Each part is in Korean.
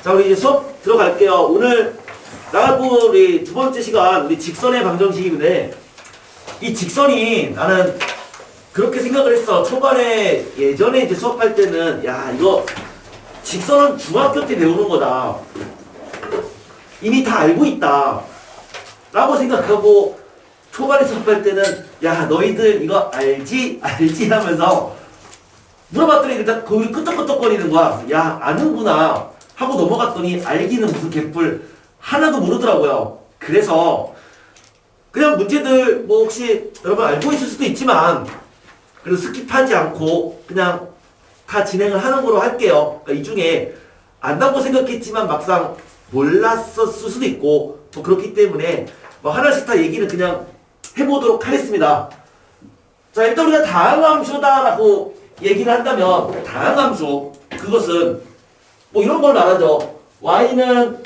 자, 우리 이제 수업 들어갈게요. 오늘 나갈 부분 우리 두 번째 시간 우리 직선의 방정식인데 이 직선이 나는 그렇게 생각을 했어. 초반에 예전에 이제 수업할 때는 야 이거 직선은 중학교 때 배우는 거다. 이미 다 알고 있다. 라고 생각하고 초반에 수업할 때는 야 너희들 이거 알지? 알지? 하면서 물어봤더니 일단 거기 끄떡끄떡거리는 거야. 야 아는구나 하고 넘어갔더니 알기는 무슨 개뿔 하나도 모르더라고요. 그래서 그냥 문제들 뭐 혹시 여러분 알고 있을 수도 있지만 그래도 스킵하지 않고 그냥 다 진행을 하는 거로 할게요. 그러니까 이 중에 안다고 생각했지만 막상 몰랐었을 수도 있고 뭐 그렇기 때문에 뭐 하나씩 다 얘기는 그냥 해보도록 하겠습니다. 자, 일단 우리가 다항함수다라고 얘기를 한다면 다항함수 그것은 뭐 이런 걸 말하죠. y는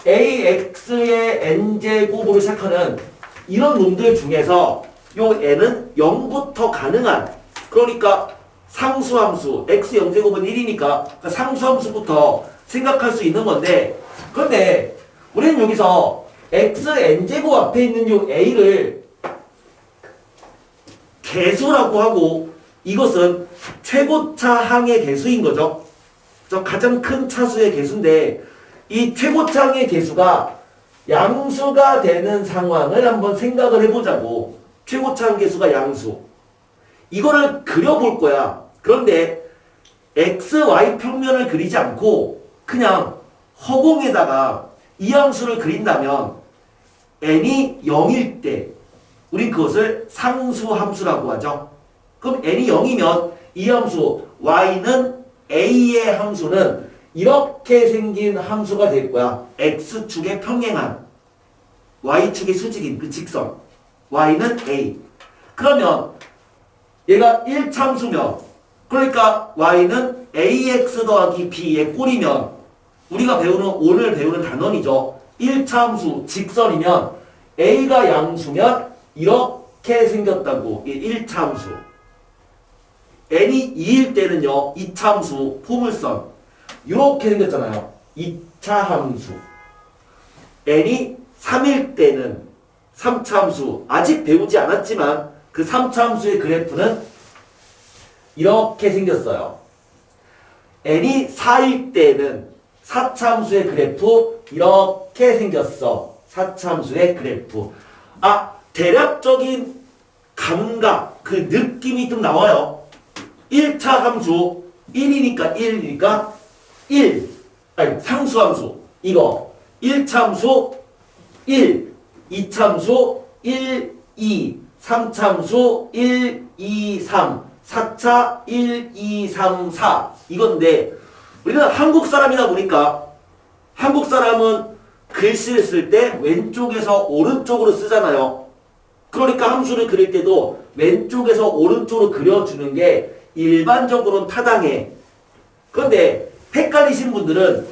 ax의 n제곱으로 시작하는 이런 놈들 중에서 요 n은 0부터 가능한 그러니까 상수함수 x 0제곱은 1이니까 상수함수부터 생각할 수 있는 건데 그런데 우리는 여기서 x n제곱 앞에 있는 요 a를 개수라고 하고 이것은 최고차 항의 개수인 거죠. 가장 큰 차수의 개수인데 이 최고차 항의 개수가 양수가 되는 상황을 한번 생각을 해보자고. 최고차 항 개수가 양수. 이거를 그려볼 거야. 그런데 x, y 평면을 그리지 않고 그냥 허공에다가 이 함수를 그린다면 n이 0일 때 우린 그것을 상수함수라고 하죠. 그럼 n이 0이면 이 함수 y는 a의 함수는 이렇게 생긴 함수가 될 거야. x축에 평행한 y축의 수직인 그 직선 y는 a. 그러면 얘가 1참수면 그러니까 y는 ax 더하기 b의 꼴이면 우리가 오늘 배우는 단원이죠. 1참수 직선이면 a가 양수면 이렇게 생겼다고. 1참수. n이 2일 때는요. 2참수 포물선 이렇게 생겼잖아요. 2차 함수. n이 3일 때는 3참수. 아직 배우지 않았지만 그 3참수의 그래프는 이렇게 생겼어요. n이 4일 때는 4참수의 그래프 이렇게 생겼어. 4참수의 그래프. 대략적인 감각, 그 느낌이 좀 나와요. 1차 함수 1이니까 1. 아니 상수함수. 이거 1참수 1, 2참수 1, 2, 3참수 1, 2, 3, 4차 1, 2, 3, 4 이건데 우리는 한국 사람이다 보니까 한국 사람은 글씨를 쓸 때 왼쪽에서 오른쪽으로 쓰잖아요. 그러니까 함수를 그릴 때도 왼쪽에서 오른쪽으로 그려주는 게 일반적으로는 타당해. 그런데 헷갈리신 분들은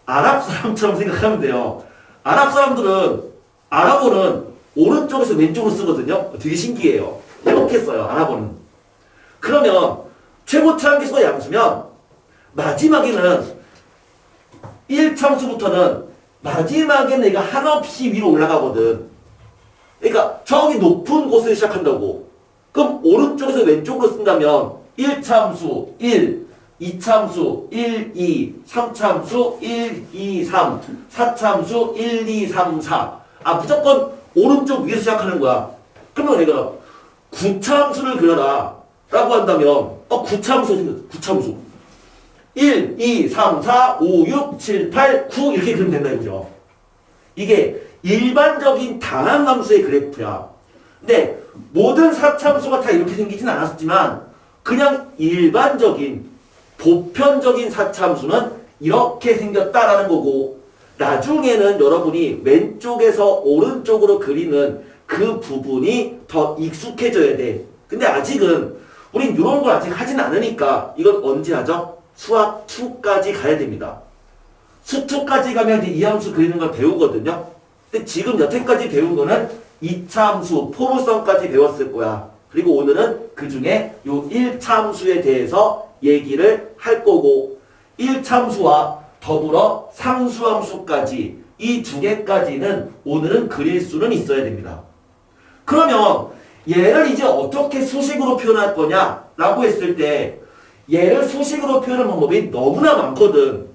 아랍 사람처럼 생각하면 돼요. 아랍 사람들은 아랍어는 오른쪽에서 왼쪽으로 쓰거든요. 되게 신기해요. 이렇게 써요. 아랍어는. 그러면 최고차 항계수가 양수면 마지막에는 1참수부터는 마지막에는 얘가 한없이 위로 올라가거든. 그러니까 저기 높은 곳을 시작한다고. 그럼 오른쪽에서 왼쪽으로 쓴다면 1참수 1, 2참수 1, 2, 3참수 1, 2, 3, 4참수 1, 2, 3, 4. 무조건 오른쪽 위에서 시작하는 거야. 그러면 내가 9참수를 그려라 라고 한다면 9참수 1, 2, 3, 4, 5, 6, 7, 8, 9 이렇게 그리면 된다 이거죠. 이게 일반적인 다항함수의 그래프야. 근데 모든 4참수가 다 이렇게 생기진 않았지만 그냥 일반적인 보편적인 4참수는 이렇게 생겼다라는 거고 나중에는 여러분이 왼쪽에서 오른쪽으로 그리는 그 부분이 더 익숙해져야 돼. 근데 아직은 우린 이런 걸 아직 하진 않으니까 이건 언제 하죠? 수학 2까지 가야 됩니다. 수 2까지 가면 이제 이 함수 그리는 걸 배우거든요. 근데 지금 여태까지 배운 거는 2차 함수 포물선까지 배웠을 거야. 그리고 오늘은 그 중에 요 1차 함수에 대해서 얘기를 할 거고 1차 함수와 더불어 상수함수까지 이 두 개까지는 오늘은 그릴 수는 있어야 됩니다. 그러면 얘를 이제 어떻게 수식으로 표현할 거냐라고 했을 때 얘를 수식으로 표현하는 방법이 너무나 많거든.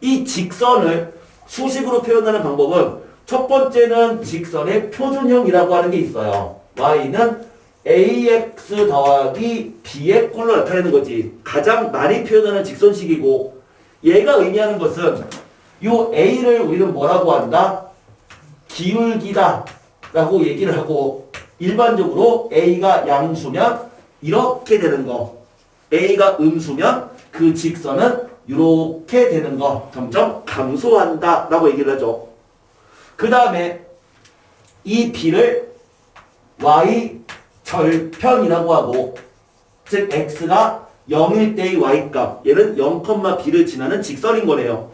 이 직선을 수식으로 표현하는 방법은 첫 번째는 직선의 표준형이라고 하는 게 있어요. y는 ax 더하기 b의 꼴로 나타내는 거지. 가장 많이 표현하는 직선식이고 얘가 의미하는 것은 요 a를 우리는 뭐라고 한다? 기울기다 라고 얘기를 하고 일반적으로 a가 양수면 이렇게 되는 거, a가 음수면 그 직선은 이렇게 되는 거 점점 감소한다 라고 얘기를 하죠. 그 다음에 이 b를 y 절편이라고 하고, 즉 x가 0일 때의 y값, 얘는 0,b를 지나는 직선인 거네요.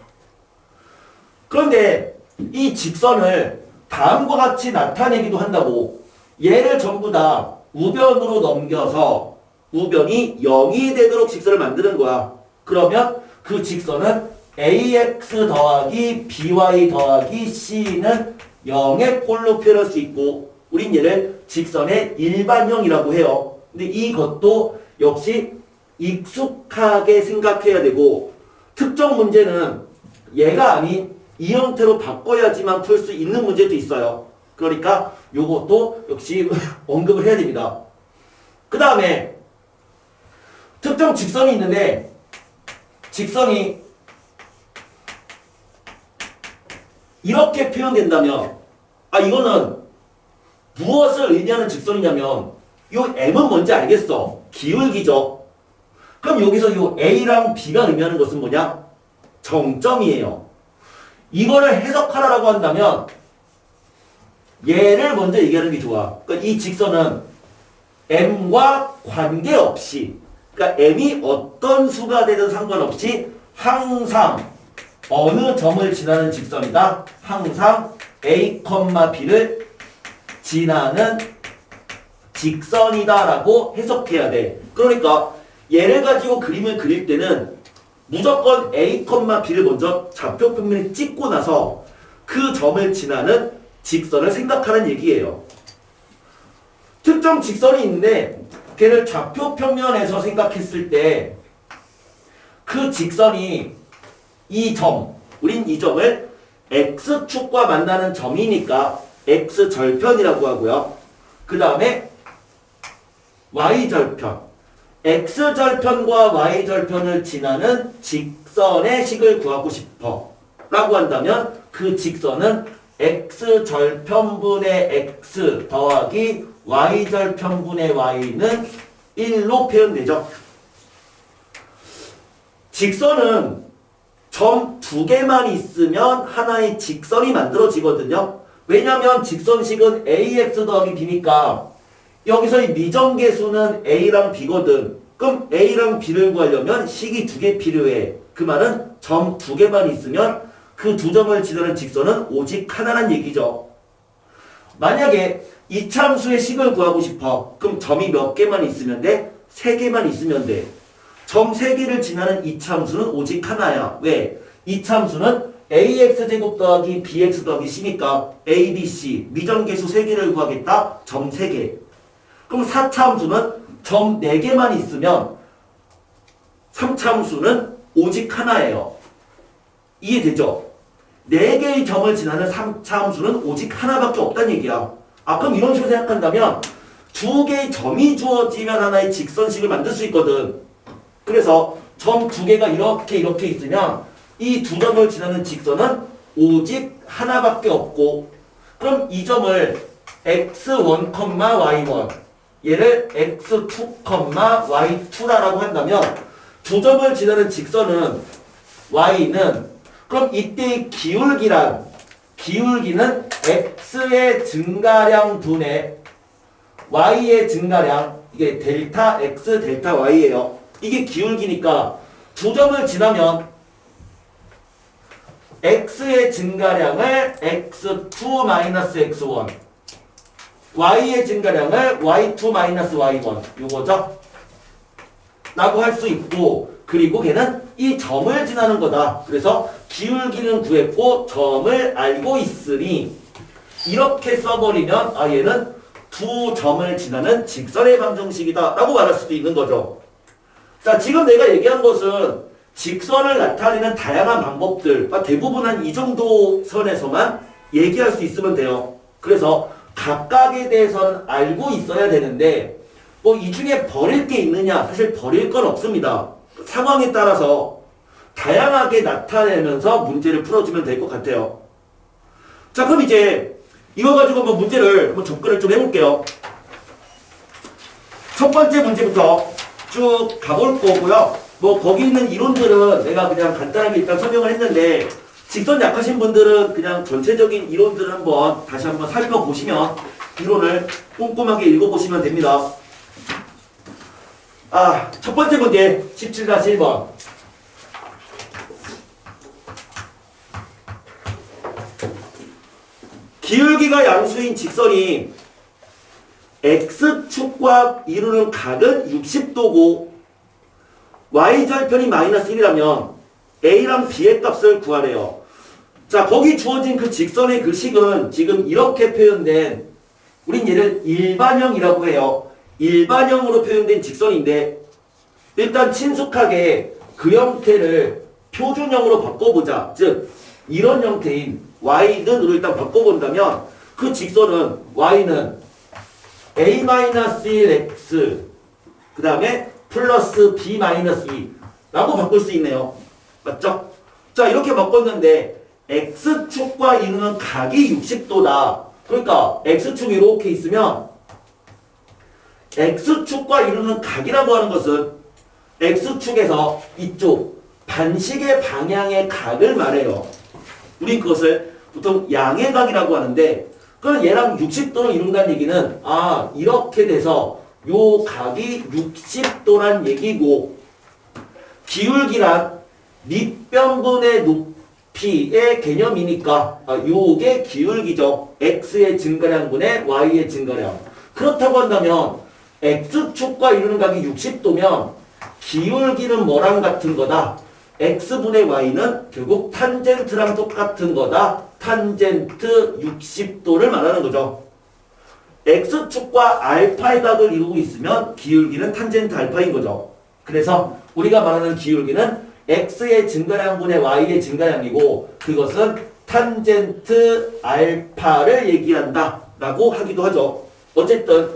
그런데 이 직선을 다음과 같이 나타내기도 한다고. 얘를 전부 다 우변으로 넘겨서 우변이 0이 되도록 직선을 만드는 거야. 그러면 그 직선은 ax 더하기 by 더하기 c는 0의 꼴로 표현할 수 있고, 우린 얘를 직선의 일반형이라고 해요. 근데 이것도 역시 익숙하게 생각해야 되고, 특정 문제는 얘가 아닌 이 형태로 바꿔야지만 풀 수 있는 문제도 있어요. 그러니까 요것도 역시 언급을 해야 됩니다. 그 다음에 특정 직선이 있는데, 직선이 이렇게 표현된다면, 이거는 무엇을 의미하는 직선이냐면 요 m은 뭔지 알겠어. 기울기죠. 그럼 여기서 요 a랑 b가 의미하는 것은 뭐냐? 정점이에요. 이거를 해석하라고 한다면 얘를 먼저 얘기하는 게 좋아. 그러니까 이 직선은 m과 관계없이, 그러니까 m이 어떤 수가 되든 상관없이 항상 어느 점을 지나는 직선이다. 항상 a, b를 지나는 직선이다 라고 해석해야 돼. 그러니까 얘를 가지고 그림을 그릴 때는 무조건 a, b를 먼저 좌표평면에 찍고 나서 그 점을 지나는 직선을 생각하는 얘기예요. 특정 직선이 있는데 걔를 좌표평면에서 생각했을 때 그 직선이 이 점, 우린 이 점을 x축과 만나는 점이니까 x절편이라고 하고요. 그 다음에 y절편, x절편과 y절편을 지나는 직선의 식을 구하고 싶어 라고 한다면 그 직선은 x절편분의 x 더하기 y절편분의 y는 1로 표현되죠. 직선은 점 두 개만 있으면 하나의 직선이 만들어지거든요. 왜냐면 직선식은 ax 더하기 b니까 여기서 이 미정계수는 a랑 b거든. 그럼 a랑 b를 구하려면 식이 두 개 필요해. 그 말은 점 두 개만 있으면 그 두 점을 지나는 직선은 오직 하나란 얘기죠. 만약에 이참수의 식을 구하고 싶어. 그럼 점이 몇 개만 있으면 돼? 세 개만 있으면 돼. 점 세 개를 지나는 이참수는 오직 하나야. 왜? 이참수는 ax제곱 더하기 bx 더하기 c니까 a, b, c 미정계수 3개를 구하겠다. 점 3개. 그럼 4차함수는 점 4개만 있으면 3차함수는 오직 하나예요. 이해되죠? 4개의 점을 지나는 3차함수는 오직 하나밖에 없다는 얘기야. 그럼 이런 식으로 생각한다면 2개의 점이 주어지면 하나의 직선식을 만들 수 있거든. 그래서 점 2개가 이렇게 있으면 이 두 점을 지나는 직선은 오직 하나밖에 없고, 그럼 이 점을 x1, y1 얘를 x2, y2라고 한다면 두 점을 지나는 직선은 y는, 그럼 이때의 기울기는 x의 증가량 분의 y의 증가량, 이게 델타 x, 델타 y예요. 이게 기울기니까 두 점을 지나면 x의 증가량을 x2-x1, y의 증가량을 y2-y1 요거죠? 라고 할 수 있고, 그리고 걔는 이 점을 지나는 거다. 그래서 기울기는 구했고 점을 알고 있으니 이렇게 써버리면 아 얘는 두 점을 지나는 직선의 방정식이다 라고 말할 수도 있는 거죠. 자, 지금 내가 얘기한 것은 직선을 나타내는 다양한 방법들, 대부분 한 이 정도 선에서만 얘기할 수 있으면 돼요. 그래서 각각에 대해서는 알고 있어야 되는데 뭐 이 중에 버릴 게 있느냐? 사실 버릴 건 없습니다. 상황에 따라서 다양하게 나타내면서 문제를 풀어주면 될 것 같아요. 자, 그럼 이제 이거 가지고 한번 문제를 한번 접근을 좀 해볼게요. 첫 번째 문제부터 쭉 가볼 거고요. 뭐 거기 있는 이론들은 내가 그냥 간단하게 일단 설명을 했는데 직선 약하신 분들은 그냥 전체적인 이론들을 한번 다시 한번 살펴보시면 이론을 꼼꼼하게 읽어보시면 됩니다. 첫 번째 문제 17-1번. 기울기가 양수인 직선이 X축과 이루는 각은 60도고 Y절편이 마이너스 1이라면 A랑 B의 값을 구하래요. 자, 거기 주어진 그 직선의 그 식은 지금 이렇게 표현된, 우린 얘를 일반형이라고 해요. 일반형으로 표현된 직선인데 일단 친숙하게 그 형태를 표준형으로 바꿔보자. 즉 이런 형태인 y는으로 일단 바꿔본다면 그 직선은 y는 a-1x 그 다음에 플러스 b-2 라고 바꿀 수 있네요. 맞죠? 자, 이렇게 바꿨는데 x축과 이루는 각이 60도다. 그러니까 x축이 이렇게 있으면 x축과 이루는 각이라고 하는 것은 x축에서 이쪽 반식의 방향의 각을 말해요. 우리 그것을 보통 양의 각이라고 하는데 그럼 얘랑 60도를 이룬다는 얘기는 이렇게 돼서 요 각이 60도란 얘기고 기울기란 밑변분의 높이의 개념이니까 요게 기울기죠. x의 증가량분의 y의 증가량. 그렇다고 한다면 x축과 이루는 각이 60도면 기울기는 뭐랑 같은 거다? x분의 y는 결국 탄젠트랑 똑같은 거다. 탄젠트 60도를 말하는 거죠. x축과 알파의 각을 이루고 있으면 기울기는 탄젠트 알파인 거죠. 그래서 우리가 말하는 기울기는 x의 증가량분의 y의 증가량이고 그것은 탄젠트 알파를 얘기한다 라고 하기도 하죠. 어쨌든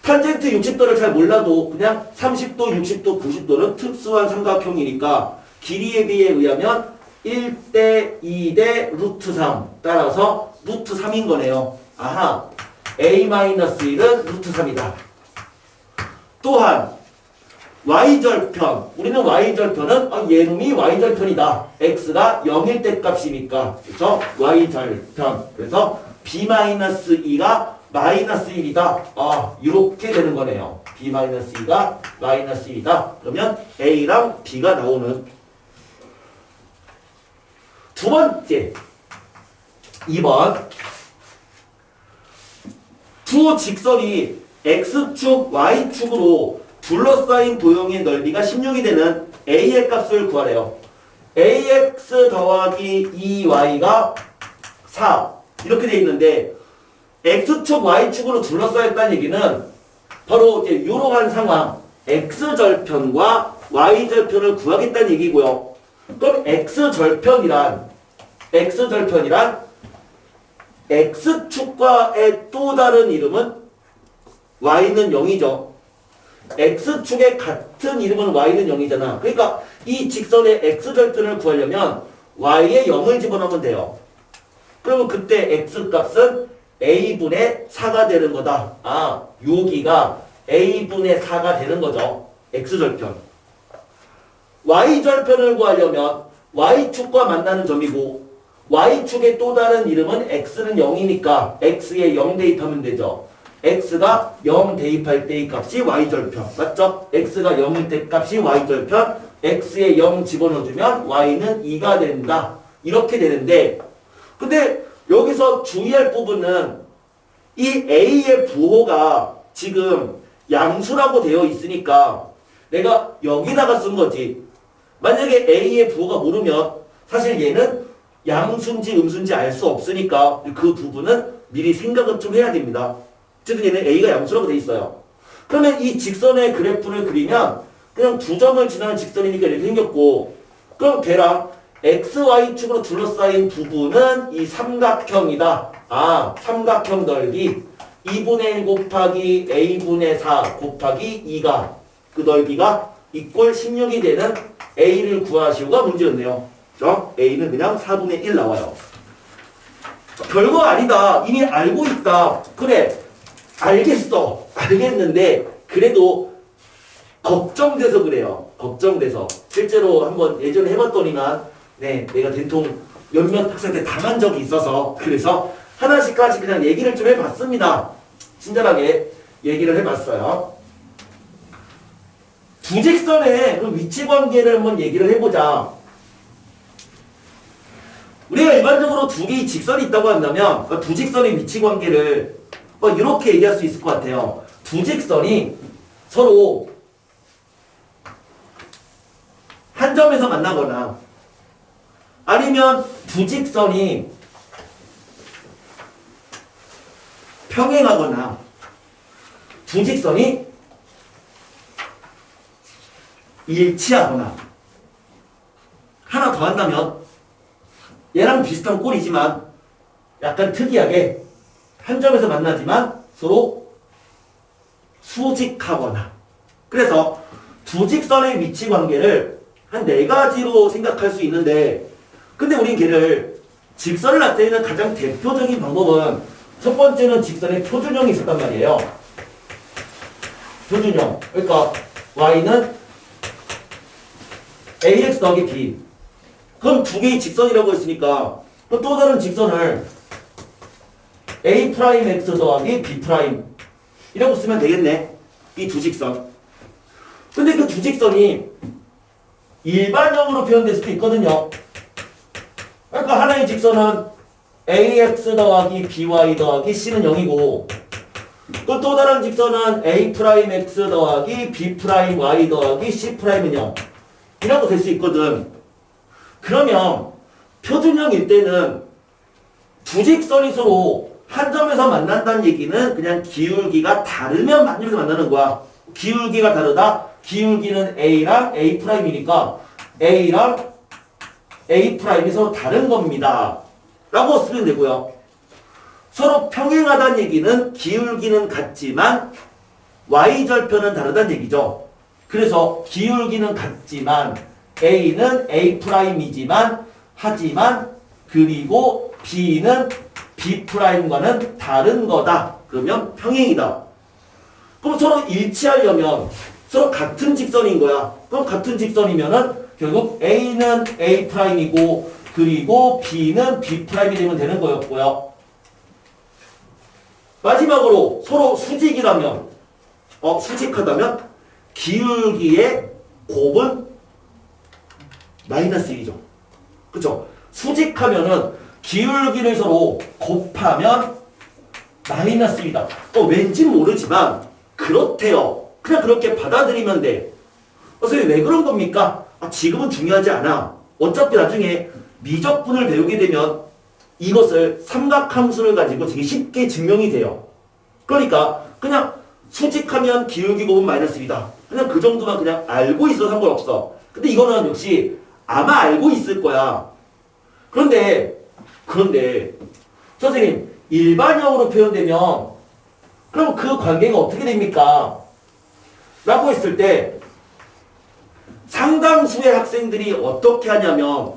탄젠트 60도를 잘 몰라도 그냥 30도, 60도, 90도는 특수한 삼각형이니까 길이에 비에 의하면 1대 2대 루트 3 따라서 루트 3인 거네요. a-1은 루트 3이다. 또한 y절편, 우리는 y절편은 얘놈이 y절편이다. x가 0일 때 값이니까 그렇죠? y절편. 그래서 b-2가 마이너스 1이다. 이렇게 되는 거네요. b-2가 마이너스 1이다. 그러면 a랑 b가 나오는. 두 번째 2번 두 직선이 x축, y축으로 둘러싸인 도형의 넓이가 16이 되는 a의 값을 구하래요. ax 더하기 2y가 4 이렇게 돼 있는데 x축, y축으로 둘러싸였다는 얘기는 바로 이제 이러한 상황 x절편과 y절편을 구하겠다는 얘기고요. 그럼 x절편이란 x축과의 또 다른 이름은 y는 0이죠. x축의 같은 이름은 y는 0이잖아. 그러니까 이 직선의 x절편을 구하려면 y에 0을 집어넣으면 돼요. 그러면 그때 x값은 a분의 4가 되는 거다. 여기가 a분의 4가 되는 거죠. x절편. y절편을 구하려면 y축과 만나는 점이고 y축의 또 다른 이름은 x는 0이니까 x에 0 대입하면 되죠. x가 0 대입할 때의 값이 y절편. 맞죠? x가 0일 때 값이 y절편. x에 0 집어넣어주면 y는 2가 된다. 이렇게 되는데 근데 여기서 주의할 부분은 이 a의 부호가 지금 양수라고 되어 있으니까 내가 여기다가 쓴 거지. 만약에 A의 부호가 모르면 사실 얘는 양수인지 음수인지 알 수 없으니까 그 부분은 미리 생각은 좀 해야 됩니다. 어쨌든 얘는 A가 양수라고 돼 있어요. 그러면 이 직선의 그래프를 그리면 그냥 두 점을 지나는 직선이니까 이렇게 생겼고, 그럼 걔랑 XY축으로 둘러싸인 부분은 이 삼각형이다. 아, 삼각형 넓이 2분의 1 곱하기 A분의 4 곱하기 2가 그 넓이가 이꼴 16이 되는 A를 구하시오가 문제였네요. 그죠? A는 그냥 4분의 1 나와요. 별거 아니다. 이미 알고 있다. 그래. 알겠어. 알겠는데 그래도 걱정돼서 그래요. 걱정돼서. 실제로 한번 예전에 해봤더니만 네, 내가 된통 몇몇 학생한테 당한 적이 있어서 그래서 하나씩까지 그냥 얘기를 좀 해봤습니다. 친절하게 얘기를 해봤어요. 두 직선의 그 위치 관계를 한번 얘기를 해보자. 우리가 일반적으로 두 개의 직선이 있다고 한다면 두 직선의 위치 관계를 이렇게 얘기할 수 있을 것 같아요. 두 직선이 서로 한 점에서 만나거나 아니면 두 직선이 평행하거나 두 직선이 일치하거나 하나 더 한다면 얘랑 비슷한 꼴이지만 약간 특이하게 한 점에서 만나지만 서로 수직하거나 그래서 두 직선의 위치 관계를 한 네 가지로 생각할 수 있는데 근데 우린 걔를 직선을 나타내는 가장 대표적인 방법은 첫 번째는 직선의 표준형이 있었단 말이에요. 표준형. 그러니까 y는 ax 더하기 b. 그럼 두 개의 직선이라고 했으니까 또 다른 직선을 a 프라임 x 더하기 b 프라임 이라고 쓰면 되겠네. 이 두 직선. 근데 그 두 직선이 일반형으로 표현될 수도 있거든요. 그러니까 하나의 직선은 ax 더하기 by 더하기 c는 0이고 또 다른 직선은 a 프라임 x 더하기 b 프라임 y 더하기 c 프라임은 0 이라고 될 수 있거든. 그러면 표준형일 때는 두 직선이 서로 한 점에서 만난다는 얘기는 그냥 기울기가 다르면 한 점에서 만나는 거야. 기울기가 다르다. 기울기는 a랑 a 프라임이니까 a랑 a 프라임이 서로 다른 겁니다. 라고 쓰면 되고요. 서로 평행하다는 얘기는 기울기는 같지만 y절편은 다르다는 얘기죠. 그래서 기울기는 같지만 a는 a 프라임이지만 하지만 그리고 b는 b 프라임과는 다른 거다. 그러면 평행이다. 그럼 서로 일치하려면 서로 같은 직선인 거야. 그럼 같은 직선이면은 결국 a는 a 프라임이고 그리고 b는 b 프라임이 되면 되는 거였고요. 마지막으로 서로 수직이라면 수직하다면 기울기의 곱은 마이너스 1이죠. 그쵸? 수직하면은 기울기를 서로 곱하면 마이너스 1이다. 왠지 모르지만 그렇대요. 그냥 그렇게 받아들이면 돼. 선생님 왜 그런 겁니까? 지금은 중요하지 않아. 어차피 나중에 미적분을 배우게 되면 이것을 삼각함수를 가지고 되게 쉽게 증명이 돼요. 그러니까 그냥 수직하면 기울기 곱은 마이너스 1이다. 그냥 그 정도만 그냥 알고 있어도 상관없어. 근데 이거는 역시 아마 알고 있을 거야. 그런데 선생님 일반형으로 표현되면 그럼 그 관계가 어떻게 됩니까? 라고 했을 때 상당수의 학생들이 어떻게 하냐면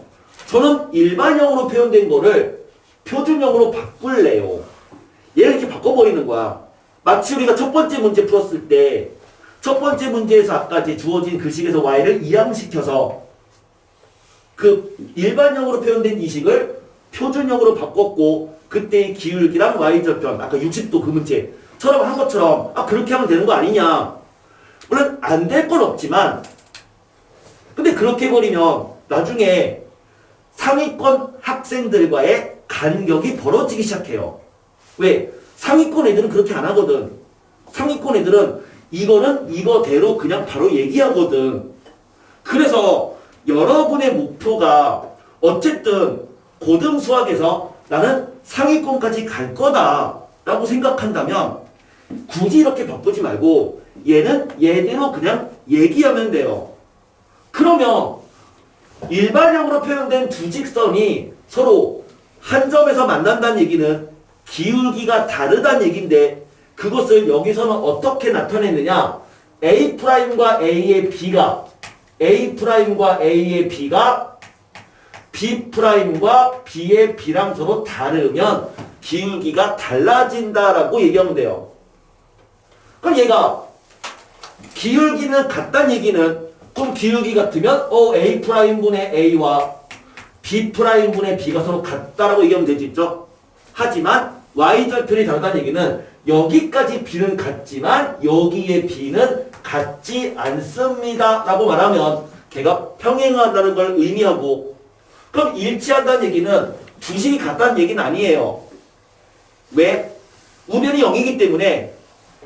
저는 일반형으로 표현된 거를 표준형으로 바꿀래요. 얘를 이렇게 바꿔버리는 거야. 마치 우리가 첫 번째 문제 풀었을 때 첫 번째 문제에서 아까 이제 주어진 글식에서 y를 이항시켜서 그 일반형으로 표현된 이 식을 표준형으로 바꿨고 그때의 기울기랑 y절편 아까 60도 그 문제처럼 한 것처럼 그렇게 하면 되는 거 아니냐. 물론 안 될 건 없지만 근데 그렇게 해버리면 나중에 상위권 학생들과의 간격이 벌어지기 시작해요. 왜? 상위권 애들은 그렇게 안 하거든. 상위권 애들은 이거는 이거대로 그냥 바로 얘기하거든. 그래서 여러분의 목표가 어쨌든 고등 수학에서 나는 상위권까지 갈 거다 라고 생각한다면 굳이 이렇게 바꾸지 말고 얘는 얘대로 그냥 얘기하면 돼요. 그러면 일반형으로 표현된 두 직선이 서로 한 점에서 만난다는 얘기는 기울기가 다르다는 얘기인데 그것을 여기서는 어떻게 나타내느냐? A'과 A의 B가 A'과 A의 B가 B'과 B의 B랑 서로 다르면 기울기가 달라진다라고 얘기하면 돼요. 그럼 얘가 기울기는 같다는 얘기는 그럼 기울기 같으면 A'분의 A와 B'분의 B가 서로 같다라고 얘기하면 되겠죠? 하지만 Y절편이 다르다는 얘기는 여기까지 B는 같지만 여기에 B는 같지 않습니다 라고 말하면 걔가 평행하다는 걸 의미하고 그럼 일치한다는 얘기는 두식이 같다는 얘기는 아니에요. 왜? 우변이 0이기 때문에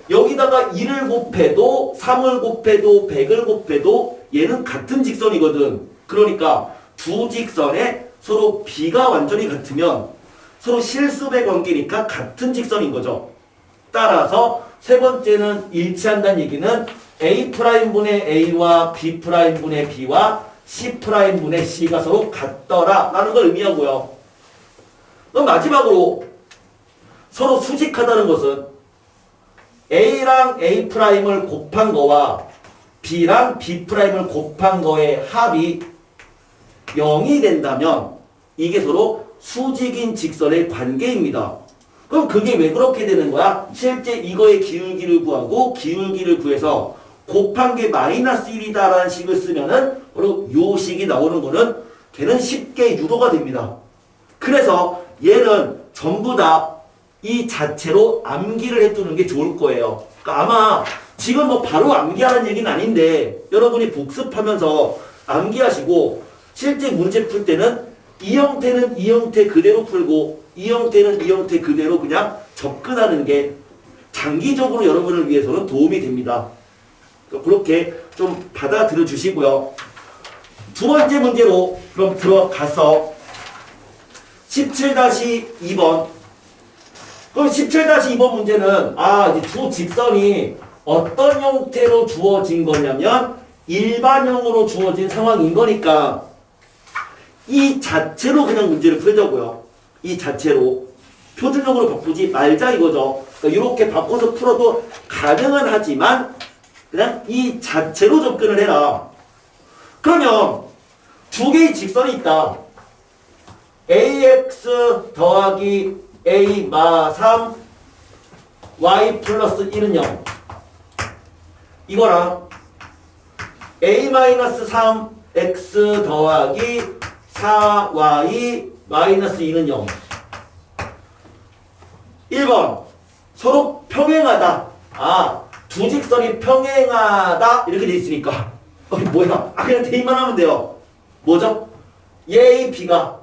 여기다가 1을 곱해도 3을 곱해도 100을 곱해도 얘는 같은 직선이거든. 그러니까 두 직선에 서로 B가 완전히 같으면 서로 실수배 관계니까 같은 직선인 거죠. 따라서 세 번째는 일치한다는 얘기는 A'분의 A와 B'분의 B와 C'분의 C가 서로 같더라 라는 걸 의미하고요. 그럼 마지막으로 서로 수직하다는 것은 A랑 A'를 곱한 거와 B랑 B'을 곱한 거의 합이 0이 된다면 이게 서로 수직인 직선의 관계입니다. 그럼 그게 왜 그렇게 되는 거야? 실제 이거의 기울기를 구하고 기울기를 구해서 곱한 게 마이너스 1이다라는 식을 쓰면은 바로 요 식이 나오는 거는 걔는 쉽게 유도가 됩니다. 그래서 얘는 전부 다 이 자체로 암기를 해두는 게 좋을 거예요. 그러니까 아마 지금 뭐 바로 암기하는 얘기는 아닌데 여러분이 복습하면서 암기하시고 실제 문제 풀 때는 이 형태는 이 형태 그대로 풀고 이 형태는 이 형태 그대로 그냥 접근하는 게 장기적으로 여러분을 위해서는 도움이 됩니다. 그렇게 좀 받아들여 주시고요. 두 번째 문제로 그럼 들어가서 17-2번 그럼 17-2번 문제는 이제 두 직선이 어떤 형태로 주어진 거냐면 일반형으로 주어진 상황인 거니까 이 자체로 그냥 문제를 풀자고요. 이 자체로 표준형으로 바꾸지 말자 이거죠. 그러니까 이렇게 바꿔서 풀어도 가능은 하지만 그냥 이 자체로 접근을 해라. 그러면 두 개의 직선이 있다. ax 더하기 a 마 3 y 플러스 1은 0 이거랑 a 마이너스 3 x 더하기 4y 마이너스 2는 0 1번 서로 평행하다. 두 직선이 평행하다 이렇게 돼 있으니까 뭐야? 그냥 대입만 하면 돼요. 뭐죠? A, B가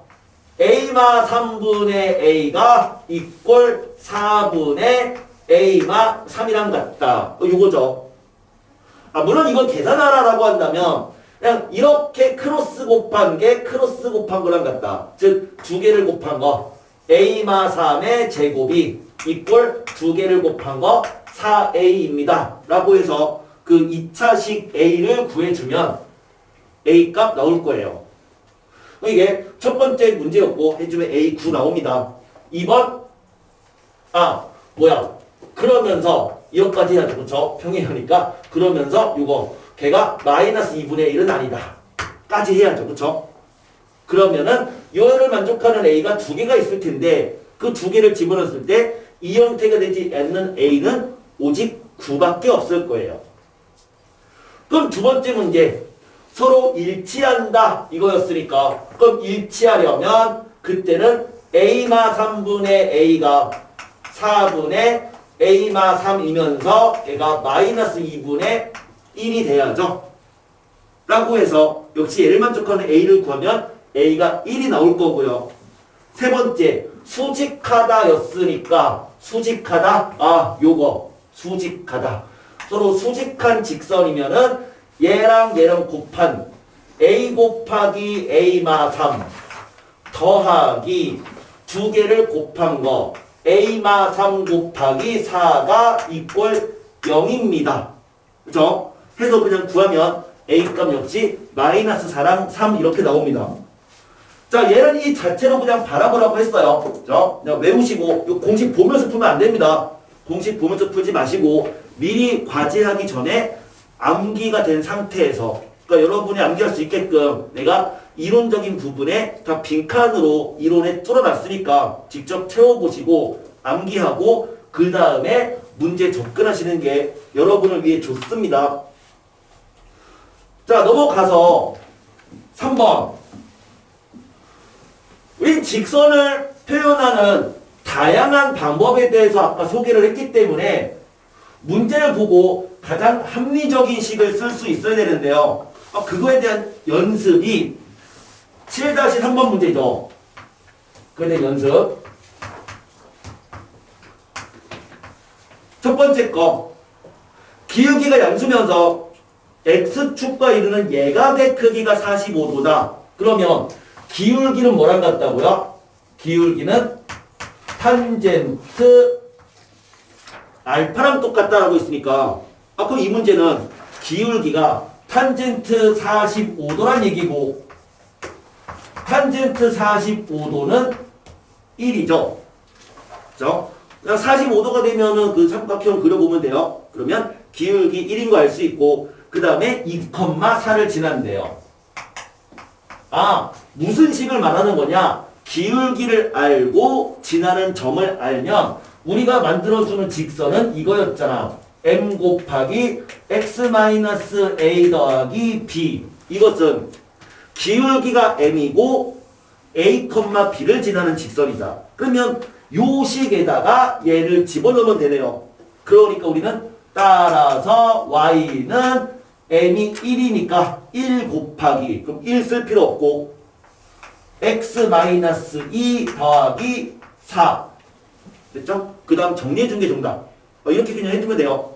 A마 3분의 A가 이꼴 4분의 A마 3이랑 같다. 요거죠. 물론 이건 계산하라라고 한다면 그냥 이렇게 크로스 곱한 게 크로스 곱한 거랑 같다. 즉 두 개를 곱한 거 A마 3의 제곱이 이꼴 두 개를 곱한 거 4A입니다. 라고 해서 그 2차식 A를 구해주면 A 값 나올 거예요. 이게 첫 번째 문제였고 해주면 A9 나옵니다. 2번 그러면서 이것까지 해야죠. 그쵸? 평행하니까 그러면서 이거 걔가 마이너스 2분의 1은 아니다. 까지 해야죠. 그쵸? 그러면은 요를 만족하는 A가 두 개가 있을 텐데 그 두 개를 집어넣었을 때 이 형태가 되지 않는 A는 오직 9밖에 없을 거예요. 그럼 두 번째 문제 서로 일치한다 이거였으니까 그럼 일치하려면 그때는 A마 3분의 A가 4분의 A마 3이면서 얘가 마이너스 2분의 1이 돼야죠. 라고 해서 역시 얘를 만족하는 A를 구하면 A가 1이 나올 거고요. 세 번째 수직하다 였으니까 수직하다 요거 수직하다 서로 수직한 직선이면은 얘랑 얘랑 곱한 a 곱하기 a마 3 더하기 두 개를 곱한 거 a마 3 곱하기 4가 이꼴 0입니다. 그죠? 해서 그냥 구하면 a값 역시 마이너스 4랑 3 이렇게 나옵니다. 자, 얘는 이 자체로 그냥 바라보라고 했어요. 그죠? 그냥 외우시고, 요 공식 보면서 풀면 안 됩니다. 공식 보면서 풀지 마시고, 미리 과제하기 전에 암기가 된 상태에서, 그러니까 여러분이 암기할 수 있게끔 내가 이론적인 부분에 다 빈칸으로 이론에 뚫어놨으니까 직접 채워보시고, 암기하고, 그 다음에 문제 접근하시는 게 여러분을 위해 좋습니다. 자, 넘어가서 3번. 우리 직선을 표현하는 다양한 방법에 대해서 아까 소개를 했기 때문에 문제를 보고 가장 합리적인 식을 쓸 수 있어야 되는데요. 그거에 대한 연습이 7-3번 문제죠. 그거에 대한 연습. 첫 번째 거. 기울기가 양수면서 x축과 이루는 예각의 크기가 45도다. 그러면 기울기는 뭐랑 같다고요? 기울기는 탄젠트 알파랑 똑같다라고 있으니까 그럼 이 문제는 기울기가 탄젠트 45도란 얘기고 탄젠트 45도는 1이죠. 그죠? 45도가 되면은 그 삼각형 그려보면 돼요. 그러면 기울기 1인 거 알 수 있고 그 다음에 2,4를 지난대요. 무슨 식을 말하는 거냐? 기울기를 알고 지나는 점을 알면 우리가 만들어주는 직선은 이거였잖아. m 곱하기 x-a 더하기 b. 이것은 기울기가 m이고 a, b를 지나는 직선이다. 그러면 요 식에다가 얘를 집어넣으면 되네요. 그러니까 우리는 따라서 y는 m이 1이니까 1 곱하기 그럼 1 쓸 필요 없고 x-2 더하기 4 됐죠? 그 다음 정리해 준 게 정답. 이렇게 그냥 해주면 돼요.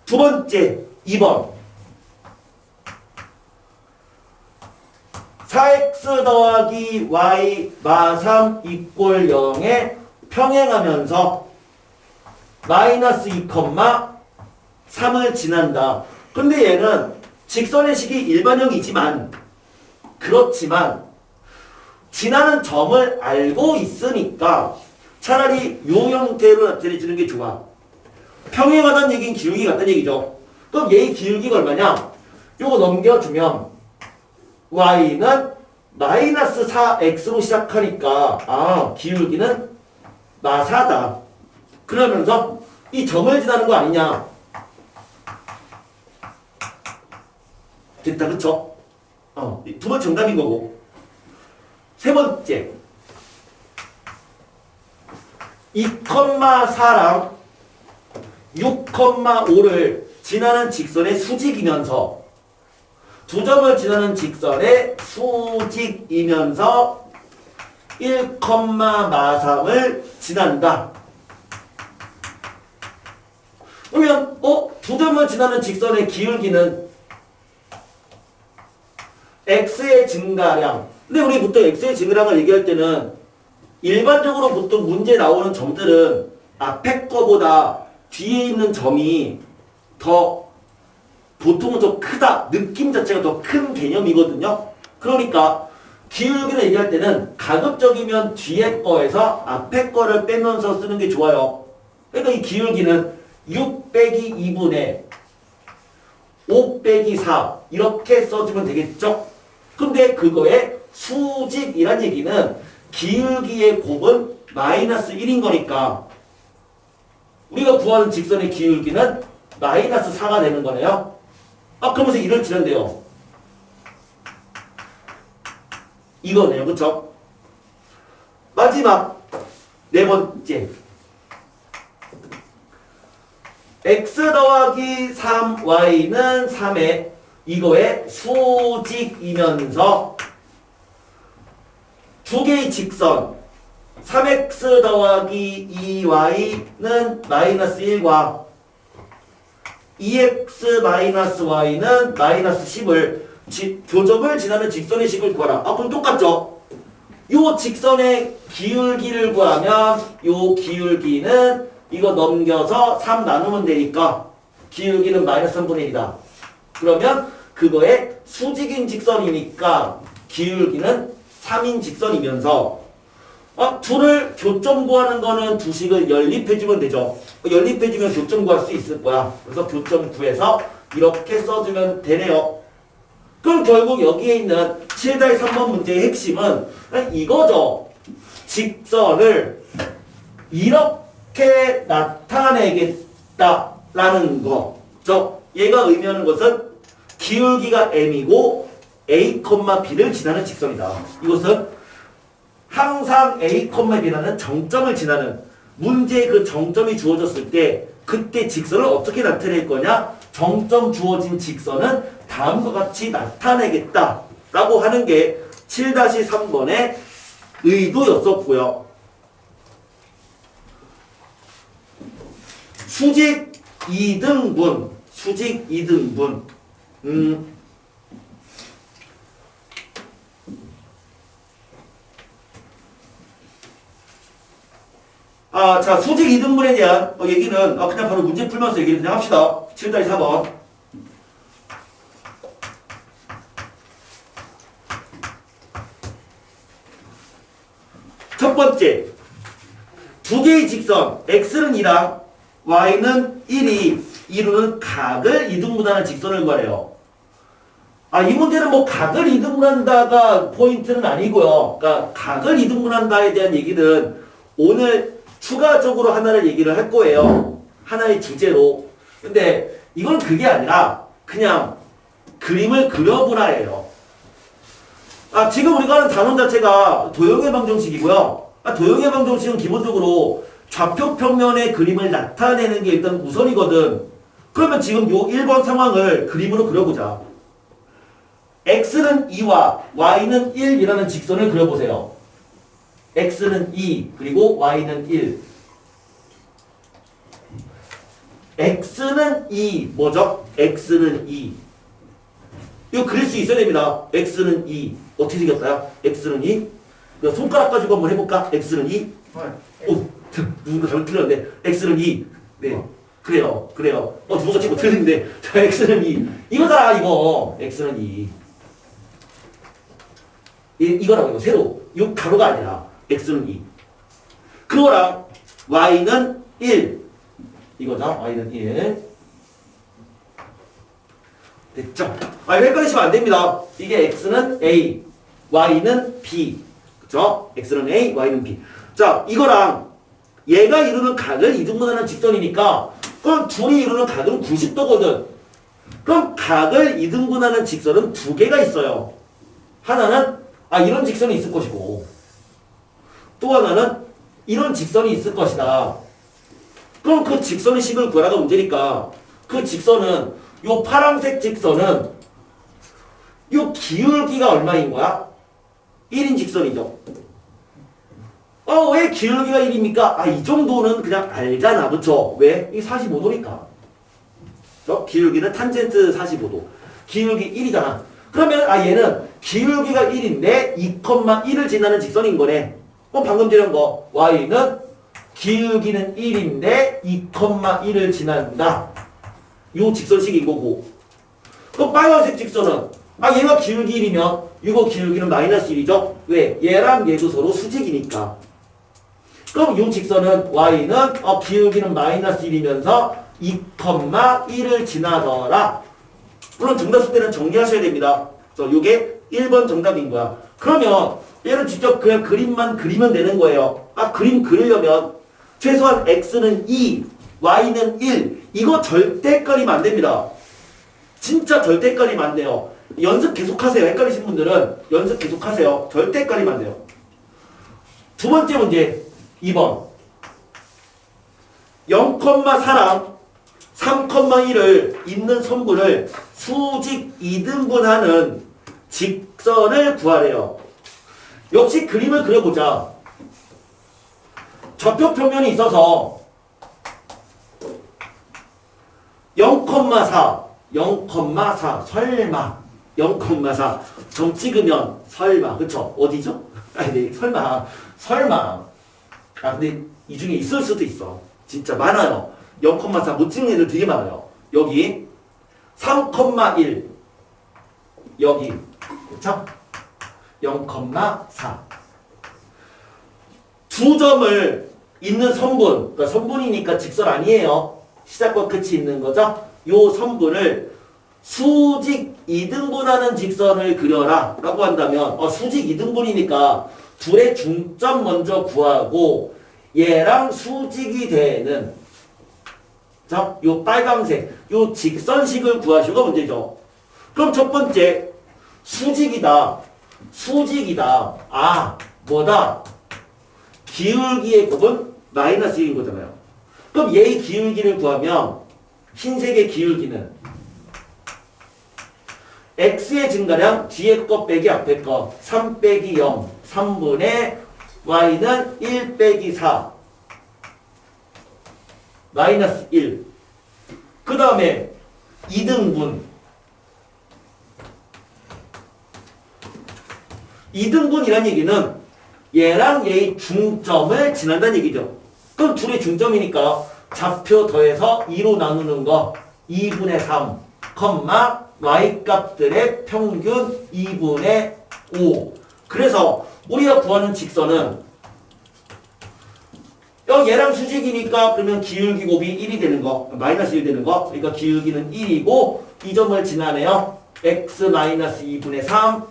두 번째 2번 4x 더하기 y 마3 이꼴 0에 평행하면서 마이너스 2,3을 지난다. 근데 얘는 직선의 식이 일반형이지만 그렇지만 지나는 점을 알고 있으니까 차라리 요 형태로 나타내주는 게 좋아. 평행하다는 얘기는 기울기 같다는 얘기죠. 그럼 얘의 기울기가 얼마냐? 요거 넘겨주면 y는 마이너스 4x로 시작하니까 기울기는 마사다. 그러면서 이 점을 지나는 거 아니냐? 됐다, 그쵸? 두 번 정답인 거고. 세 번째 2,4랑 6,5를 지나는 직선의 수직이면서 두 점을 지나는 직선의 수직이면서 1,3을 지난다. 그러면 두 점을 지나는 직선의 기울기는 x의 증가량. 근데 우리 보통 x의 증가량을 얘기할 때는 일반적으로 보통 문제에 나오는 점들은 앞에 거보다 뒤에 있는 점이 더 보통은 더 크다. 느낌 자체가 더 큰 개념이거든요. 그러니까 기울기를 얘기할 때는 가급적이면 뒤에 거에서 앞에 거를 빼면서 쓰는 게 좋아요. 그러니까 이 기울기는 6 빼기 2분의 5 빼기 4 이렇게 써주면 되겠죠? 근데 그거의 수직이란 얘기는 기울기의 곱은 마이너스 1인 거니까 우리가 구하는 직선의 기울기는 마이너스 4가 되는 거네요. 그러면서 1을 지난대요. 이거네요. 그쵸? 마지막 네 번째 x 더하기 3y는 3에 이거의 수직이면서 두 개의 직선 3x 더하기 2y는 마이너스 1과 2x 마이너스 y는 마이너스 10을 교점을 지나는 직선의 식을 구하라. 아, 그럼 똑같죠? 요 직선의 기울기를 구하면 요 기울기는 이거 넘겨서 3 나누면 되니까 기울기는 마이너스 3분의 1이다. 그러면 그거의 수직인 직선이니까 기울기는 3인 직선이면서 둘을 교점 구하는 거는 두 식을 연립해주면 되죠. 연립해주면 교점 구할 수 있을 거야. 그래서 교점 구해서 이렇게 써주면 되네요. 그럼 결국 여기에 있는 7-3번 문제의 핵심은 이거죠. 직선을 이렇게 나타내겠다라는 거죠. 얘가 의미하는 것은 기울기가 m이고 a, b를 지나는 직선이다. 이것은 항상 a, b라는 정점을 지나는 문제의 그 정점이 주어졌을 때 그때 직선을 어떻게 나타낼 거냐? 정점 주어진 직선은 다음과 같이 나타내겠다라고 하는 게 7-3번의 의도였었고요. 수직 이등분. 자, 수직 이등분에 대한 얘기는 그냥 바로 문제 풀면서 얘기를 그냥 합시다. 7-4번. 첫 번째, 두 개의 직선 x는 2랑 y는 1이 이루는 각을 이등분하는 직선을 구하래요. 이 문제는 뭐 각을 이등분한다가 포인트는 아니고요. 그러니까 각을 이등분한다에 대한 얘기는 오늘 추가적으로 하나를 얘기를 할 거예요. 하나의 주제로. 근데 이건 그게 아니라 그냥 그림을 그려보라예요. 지금 우리가 하는 단원 자체가 도형의 방정식이고요. 도형의 방정식은 기본적으로 좌표 평면의 그림을 나타내는 게 일단 우선이거든. 그러면 지금 요 1번 상황을 그림으로 그려보자. x는 2와 y는 1이라는 직선을 그려보세요. x는 2 그리고 y는 1. x는 2 뭐죠? x는 2. 이거 그릴 수 있어야 됩니다. x는 2. 어떻게 생겼어요? x는 2. 손가락 가지고 한번 해볼까? x는 2. 오, 누군가 잘못 틀렸는데 x는 2. 네. 그래요. 누군가 지금 틀렸는데 자, x는 2. 이거다 이거. x는 2. 이거라고 이거 새로. 이 가로가 아니라 x는 2. 그거랑 y는 1. 이거죠. y는 1. 됐죠? 헷갈리시면 안 됩니다. 이게 x는 a, y는 b. 그쵸? x는 a, y는 b. 자, 이거랑 얘가 이루는 각을 이등분하는 직선이니까 그럼 둘이 이루는 각은 90도거든. 그럼 각을 이등분하는 직선은 두 개가 있어요. 하나는 이런 직선이 있을 것이고 또 하나는 이런 직선이 있을 것이다. 그럼 그 직선의 식을 구하라가 문제니까 그 직선은 요 파란색 직선은 요 기울기가 얼마인 거야? 1인 직선이죠. 왜 기울기가 1입니까? 이 정도는 그냥 알잖아. 그쵸? 왜? 이 45도니까. 기울기는 탄젠트 45도. 기울기 1이잖아. 그러면 얘는 기울기가 1인데 2,1을 지나는 직선인 거네. 방금 전에 한 거. y는 기울기는 1인데 2,1을 지난다. 요 직선식인 거고. 그럼 빨간색 직선은 얘가 기울기 1이면 이거 기울기는 마이너스 1이죠? 왜? 얘랑 얘도 서로 수직이니까. 그럼 요 직선은 y는 기울기는 마이너스 1이면서 2,1을 지나더라. 물론 정답 때는 정리하셔야 됩니다. 요게 1번 정답인 거야. 그러면 얘는 직접 그냥 그림만 그리면 되는 거예요. 그림 그리려면 최소한 x는 2, y는 1. 이거 절대 헷갈리면 안 됩니다. 진짜 절대 헷갈리면 안 돼요. 연습 계속하세요. 헷갈리신 분들은 연습 계속하세요. 절대 헷갈리면 안 돼요. 두 번째 문제 2번 0,4랑 3,1을 있는 선분을 수직 이등분하는 직선을 구하래요. 역시 그림을 그려보자. 좌표 평면이 있어서 0,4 설마 0,4. 점 찍으면 설마. 그쵸? 어디죠? 아니, 설마. 아, 근데 이 중에 있을 수도 있어. 진짜 많아요. 0,4 못 찍는 애들 되게 많아요. 여기 3,1 여기 그쵸? 0,4 두 점을 있는 선분, 그러니까 선분이니까 직선 아니에요. 시작과 끝이 있는 거죠. 요 선분을 수직 이등분하는 직선을 그려라 라고 한다면 수직 이등분이니까 둘의 중점 먼저 구하고 얘랑 수직이 되는 자, 요 빨강색 요 직선식을 구하시고 문제죠. 그럼 첫 번째 수직이다. 아 뭐다? 기울기의 곱은 마이너스 1인 거잖아요. 그럼 얘의 기울기를 구하면 흰색의 기울기는 x의 증가량 뒤에 거 빼기 앞에 거 3 빼기 0 3분의 y는 1 빼기 4 마이너스 1. 그 다음에 2등분. 2등분이란 얘기는 얘랑 얘의 중점을 지난다는 얘기죠. 그럼 둘의 중점이니까 좌표 더해서 2로 나누는 거 2분의 3, y 값들의 평균 2분의 5. 그래서 우리가 구하는 직선은 얘랑 수직이니까 그러면 기울기 곱이 1이 되는 거, 마이너스 1 되는 거. 그러니까 기울기는 1이고 이 점을 지나네요. x 마이너스 2분의 3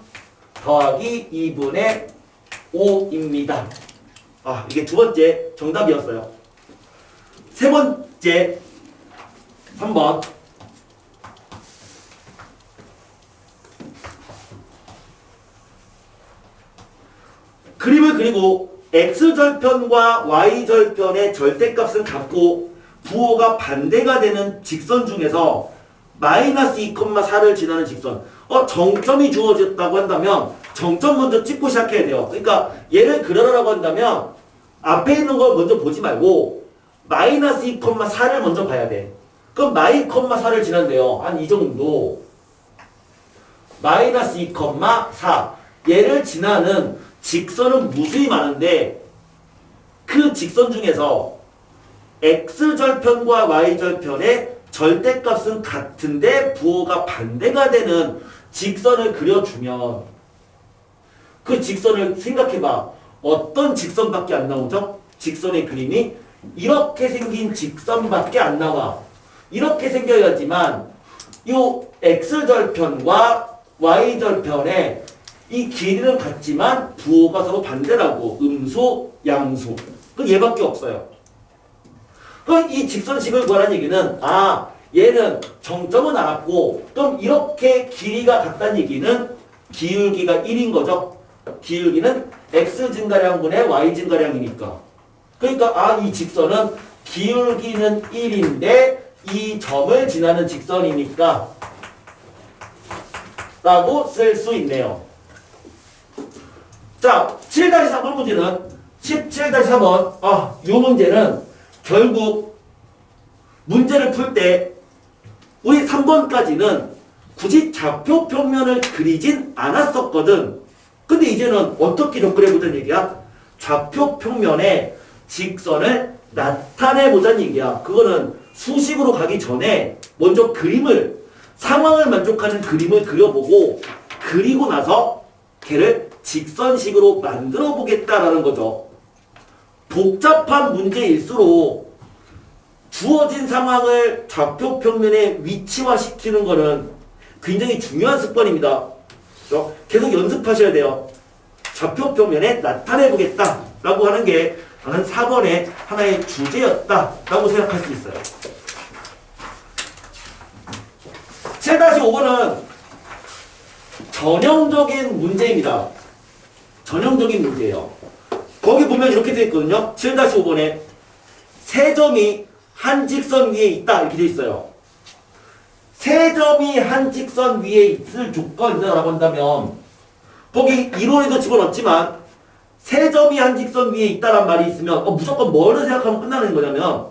더하기 2분의 5입니다. 아, 이게 두 번째 정답이었어요. 세 번째 3번. 그림을 그리고 x절편과 y절편의 절대값은 같고 부호가 반대가 되는 직선 중에서 마이너스 2,4를 지나는 직선. 정점이 주어졌다고 한다면 정점 먼저 찍고 시작해야 돼요. 그러니까 얘를 그려라라고 한다면 앞에 있는 걸 먼저 보지 말고 마이너스 2,4를 먼저 봐야 돼. 그럼 마이 2,4를 지난대요. 한 이 정도. 마이너스 2,4. 얘를 지나는 직선은 무수히 많은데 그 직선 중에서 x절편과 y절편의 절대값은 같은데 부호가 반대가 되는 직선을 그려주면 그 직선을 생각해봐. 어떤 직선밖에 안 나오죠? 직선의 그림이 이렇게 생긴 직선밖에 안 나와. 이렇게 생겨야지만 이 x절편과 y절편의 이 길이는 같지만 부호가 서로 반대라고. 음수, 양수. 그 얘밖에 없어요. 그럼 이 직선식을 구하라는 얘기는 얘는 정점은 알았고 그럼 이렇게 길이가 같다는 얘기는 기울기가 1인 거죠. 기울기는 x 증가량분의 y 증가량이니까. 그러니까 이 직선은 기울기는 1인데 이 점을 지나는 직선이니까 라고 쓸 수 있네요. 자, 7-3번 문제는 17-3번. 이 문제는 결국 문제를 풀 때 우리 3번까지는 굳이 좌표 평면을 그리진 않았었거든. 근데 이제는 어떻게 접근해보자는 얘기야? 좌표 평면에 직선을 나타내보자는 얘기야. 그거는 수식으로 가기 전에 먼저 상황을 만족하는 그림을 그려보고 그리고 나서 걔를 직선식으로 만들어 보겠다라는 거죠. 복잡한 문제일수록 주어진 상황을 좌표 평면에 위치화시키는 거는 굉장히 중요한 습관입니다. 그렇죠? 계속 연습하셔야 돼요. 좌표 평면에 나타내 보겠다라고 하는 게 저는 4번의 하나의 주제였다라고 생각할 수 있어요. 7-5번은 전형적인 문제입니다. 전형적인 문제예요. 거기 보면 이렇게 되어 있거든요. 7-5번에 세 점이 한 직선 위에 있다 이렇게 되어 있어요. 세 점이 한 직선 위에 있을 조건이라고 한다면 거기 이론에도 집어넣었지만 세 점이 한 직선 위에 있다란 말이 있으면 무조건 뭐를 생각하면 끝나는 거냐면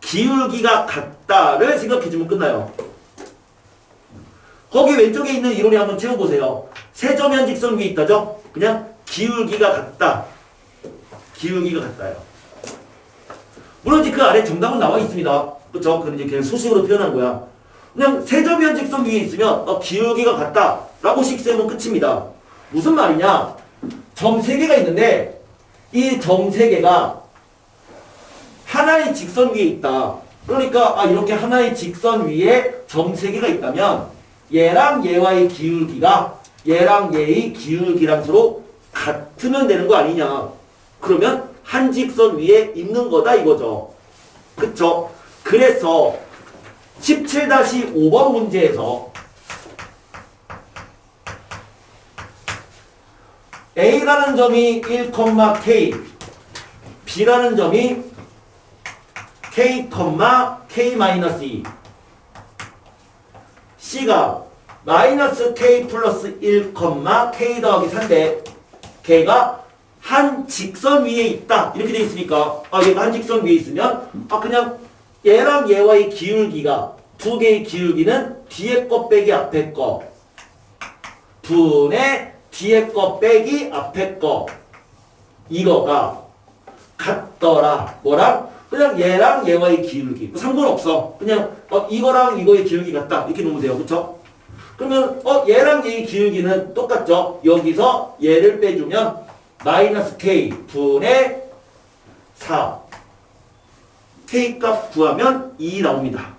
기울기가 같다를 생각해주면 끝나요. 거기 왼쪽에 있는 이론이 한번 채워보세요. 세점면 직선 위에 있다죠? 그냥 기울기가 같다. 기울기가 같다요. 물론 이제 그 아래 정답은 나와 있습니다. 그쵸? 그건 이제 그냥 수식으로 표현한 거야. 그냥 세점면 직선 위에 있으면 기울기가 같다 라고 식세우면 끝입니다. 무슨 말이냐? 점 3개가 있는데 이 점 3개가 하나의 직선 위에 있다. 그러니까 이렇게 하나의 직선 위에 점 3개가 있다면 얘랑 얘와의 기울기가 얘랑 얘의 기울기랑 서로 같으면 되는 거 아니냐. 그러면 한 직선 위에 있는 거다 이거죠. 그쵸? 그래서 17-5번 문제에서 A라는 점이 1,K, B라는 점이 K, K-2, C가 마이너스 K 플러스 1, K 더하기 4인데 걔가 한 직선 위에 있다 이렇게 돼 있으니까 얘가 한 직선 위에 있으면 그냥 얘랑 얘와의 기울기가 두 개의 기울기는 뒤에 거 빼기 앞에 거 분의 뒤에 거 빼기 앞에 거 이거가 같더라. 뭐랑? 그냥 얘랑 얘와의 기울기 상관없어. 그냥 이거랑 이거의 기울기 같다 이렇게 놓으면 돼요. 그쵸? 그러면 얘랑 얘의 기울기는 똑같죠? 여기서 얘를 빼주면 마이너스 K 분의 4 K 값 구하면 2 나옵니다.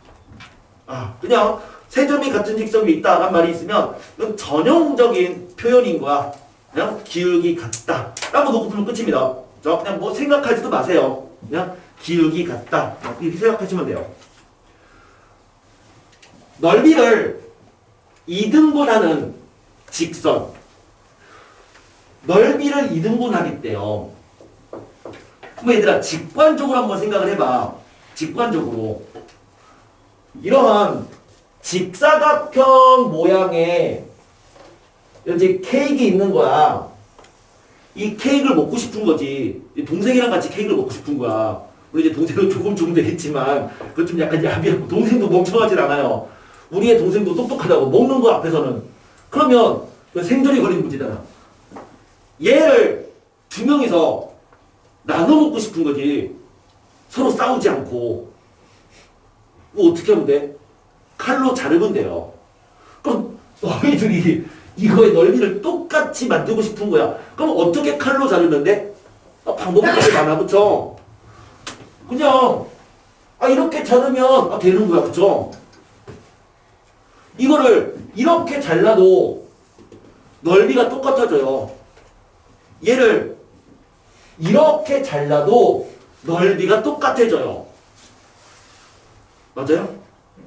그냥 세 점이 같은 직선 위에 있다란 말이 있으면 이건 전형적인 표현인 거야. 그냥 기울기 같다 라고 놓고 풀면 끝입니다. 그냥 뭐 생각하지도 마세요. 그냥 기울기 같다 이렇게 생각하시면 돼요. 넓이를 2등분하는 직선 넓이를 2등분하기 때요. 그럼 얘들아 직관적으로 한번 생각을 해봐. 직관적으로 이러한 직사각형 모양의 이제 케이크 있는 거야. 이 케이크를 먹고 싶은 거지. 동생이랑 같이 케이크를 먹고 싶은 거야. 우리 이제 동생은 조금 되겠지만 그건 좀 약간 야비하고 동생도 멍청하진 않아요. 우리의 동생도 똑똑하다고 먹는 거 앞에서는. 그러면 생존이 걸린 문제잖아. 얘를 두 명이서 나눠 먹고 싶은 거지. 서로 싸우지 않고. 뭐 어떻게 하면 돼? 칼로 자르면 돼요. 그럼 너희들이 이거의 넓이를 똑같이 만들고 싶은 거야. 그럼 어떻게 칼로 자르면 돼? 방법이 되게 많아. 그쵸? 그냥 이렇게 자르면 되는 거야. 그쵸? 이거를 이렇게 잘라도 넓이가 똑같아져요. 얘를 이렇게 잘라도 넓이가 똑같아져요. 맞아요?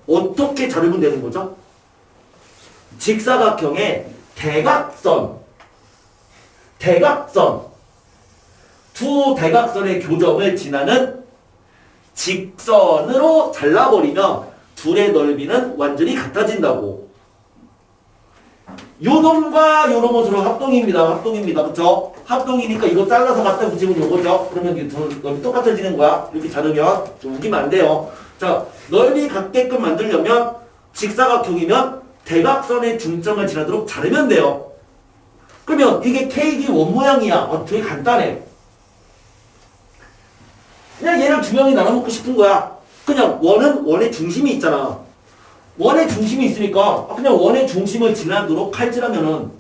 어떻게 자르면 되는 거죠? 직사각형의 대각선 두 대각선의 교점을 지나는 직선으로 잘라버리면 둘의 넓이는 완전히 같아진다고. 요 놈과 요 놈은 서로 합동입니다. 그쵸? 합동이니까 이거 잘라서 갖다 붙이면 요거죠? 그러면 이 둘 넓이 똑같아지는 거야. 이렇게 자르면 좀 웃기면 안 돼요. 자, 넓이 같게끔 만들려면 직사각형이면 대각선의 중점을 지나도록 자르면 돼요. 그러면 이게 케이크 원 모양이야. 되게 간단해. 그냥 얘를 두 명이 나눠 먹고 싶은 거야. 그냥 원의 중심이 있잖아. 원의 중심이 있으니까 그냥 원의 중심을 지나도록 칼질하면은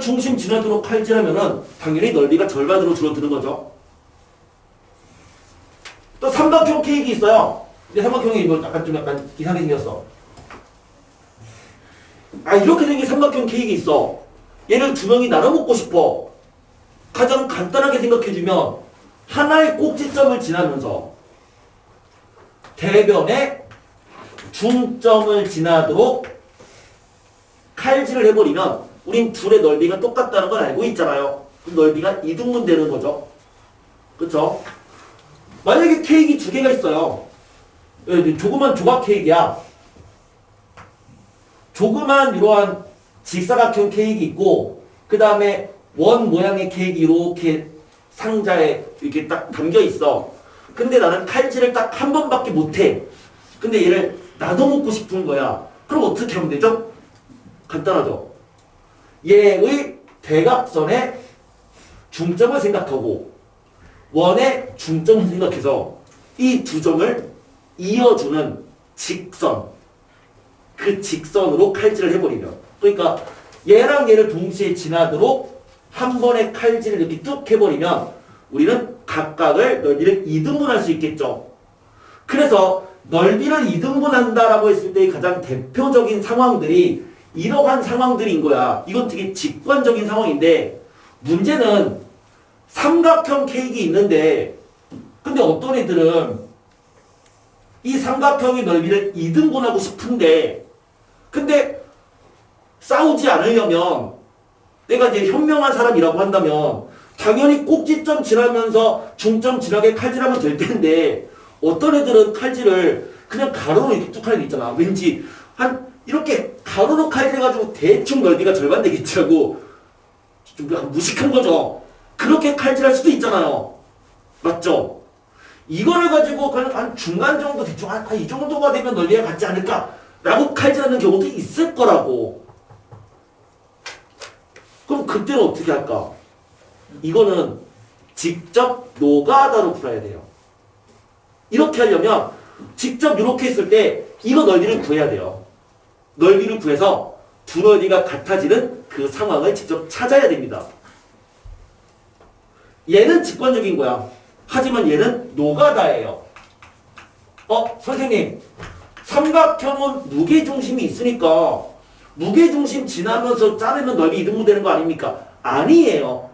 중심 지나도록 칼질하면은 당연히 넓이가 절반으로 줄어드는 거죠. 또 삼각형 케이크 있어요. 근데 삼각형이 이거 약간 이상하게 생겼어. 이렇게 생긴 삼각형 케이크 있어. 얘를 두 명이 나눠 먹고 싶어. 가장 간단하게 생각해주면 하나의 꼭지점을 지나면서 대변의 중점을 지나도록 칼질을 해버리면 우린 둘의 넓이가 똑같다는 걸 알고 있잖아요. 그럼 넓이가 이등분 되는 거죠. 그쵸? 만약에 케이크 두 개가 있어요. 조그만 조각 케이크야. 조그만 이러한 직사각형 케이크 있고 그 다음에 원 모양의 케이크 이렇게 상자에 이렇게 딱 담겨 있어. 근데 나는 칼질을 딱 한 번밖에 못해. 근데 얘를 나눠 먹고 싶은 거야. 그럼 어떻게 하면 되죠? 간단하죠? 얘의 대각선의 중점을 생각하고 원의 중점을 생각해서 이 두 점을 이어주는 직선, 그 직선으로 칼질을 해버리면, 그러니까 얘랑 얘를 동시에 지나도록 한 번에 칼질을 이렇게 뚝 해버리면 우리는 각각을 넓이를 이등분할 수 있겠죠. 그래서 넓이를 이등분한다라고 했을 때 가장 대표적인 상황들이 이러한 상황들인 거야. 이건 되게 직관적인 상황인데, 문제는 삼각형 케이크 있는데, 근데 어떤 애들은 이 삼각형의 넓이를 이등분하고 싶은데, 근데 싸우지 않으려면, 내가 이제 현명한 사람이라고 한다면 당연히 꼭지점 지나면서 중점 지나게 칼질하면 될 텐데, 어떤 애들은 칼질을 그냥 가로로 이렇게 쭉 하는 게 있잖아. 왠지 이렇게 가로로 칼질해가지고 대충 넓이가 절반 되겠지 하고 좀 약간 무식한 거죠. 그렇게 칼질할 수도 있잖아요. 맞죠? 이거를 가지고 그냥 한 중간 정도 대충 이 정도가 되면 넓이가 같지 않을까 라고 칼질하는 경우도 있을 거라고. 그럼 그때는 어떻게 할까? 이거는 직접 노가다로 풀어야 돼요. 이렇게 하려면 직접 이렇게 했을 때 이거 넓이를 구해야 돼요. 넓이를 구해서 두 넓이가 같아지는 그 상황을 직접 찾아야 됩니다. 얘는 직관적인 거야. 하지만 얘는 노가다예요. 선생님, 삼각형은 무게중심이 있으니까 무게중심 지나면서 자르면 넓이 이등분 되는 거 아닙니까? 아니에요.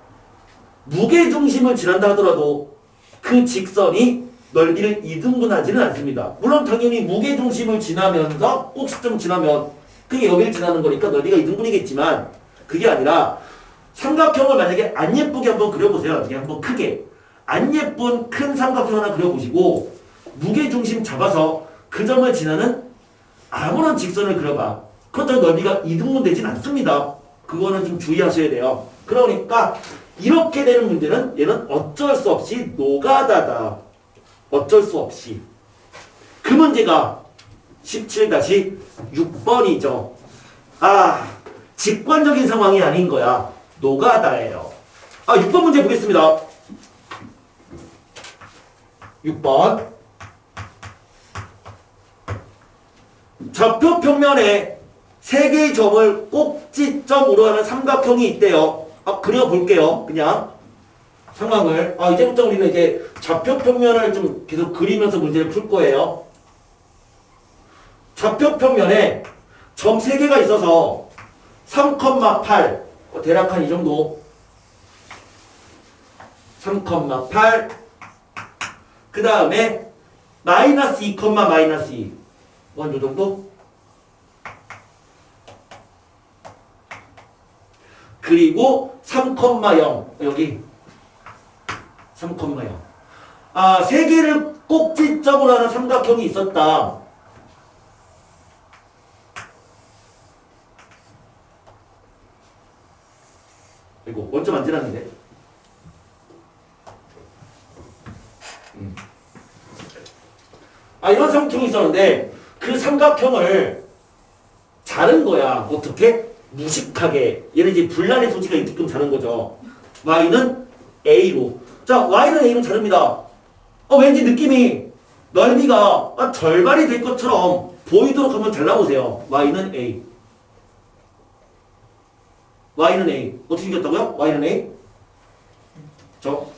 무게중심을 지난다 하더라도 그 직선이 넓이를 이등분하지는 않습니다. 물론 당연히 무게중심을 지나면서 꼭지점 지나면 그게 여기를 지나는 거니까 넓이가 이등분이겠지만, 그게 아니라 삼각형을 만약에 안 예쁘게 한번 그려보세요. 이게 한번 크게 안 예쁜 큰 삼각형 하나 그려보시고 무게중심 잡아서 그 점을 지나는 아무런 직선을 그려봐. 그렇다고 넓이가 이등분 되진 않습니다. 그거는 좀 주의하셔야 돼요. 그러니까 이렇게 되는 문제는 얘는 어쩔 수 없이 노가다다. 어쩔 수 없이. 그 문제가 17-6번이죠. 직관적인 상황이 아닌 거야. 노가다예요. 6번 문제 보겠습니다. 6번. 좌표 평면에 세 개의 점을 꼭지점으로 하는 삼각형이 있대요. 그려볼게요. 그냥 상황을. 이제부터 우리는 이제 좌표 평면을 좀 계속 그리면서 문제를 풀 거예요. 좌표 평면에 점 3개가 있어서 3,8 대략 한 이 정도. 3,8 그 다음에 마이너스 2, 마이너스 2 요 정도. 그리고 3,0 여기 3,0 세 개를 꼭지점으로 하는 삼각형이 있었다. 이거 원점 안 지났는데. 이런 삼각형이 있었는데 그 삼각형을 자른 거야. 어떻게? 무식하게. 얘는 이제 분란의 소지가 있게끔 자른 거죠. y는 a로. 자, y는 a로 자릅니다. 왠지 느낌이 넓이가 절반이 될 것처럼 보이도록 한번 잘라보세요. y는 a. y는 a. 어떻게 생겼다고요? y는 a.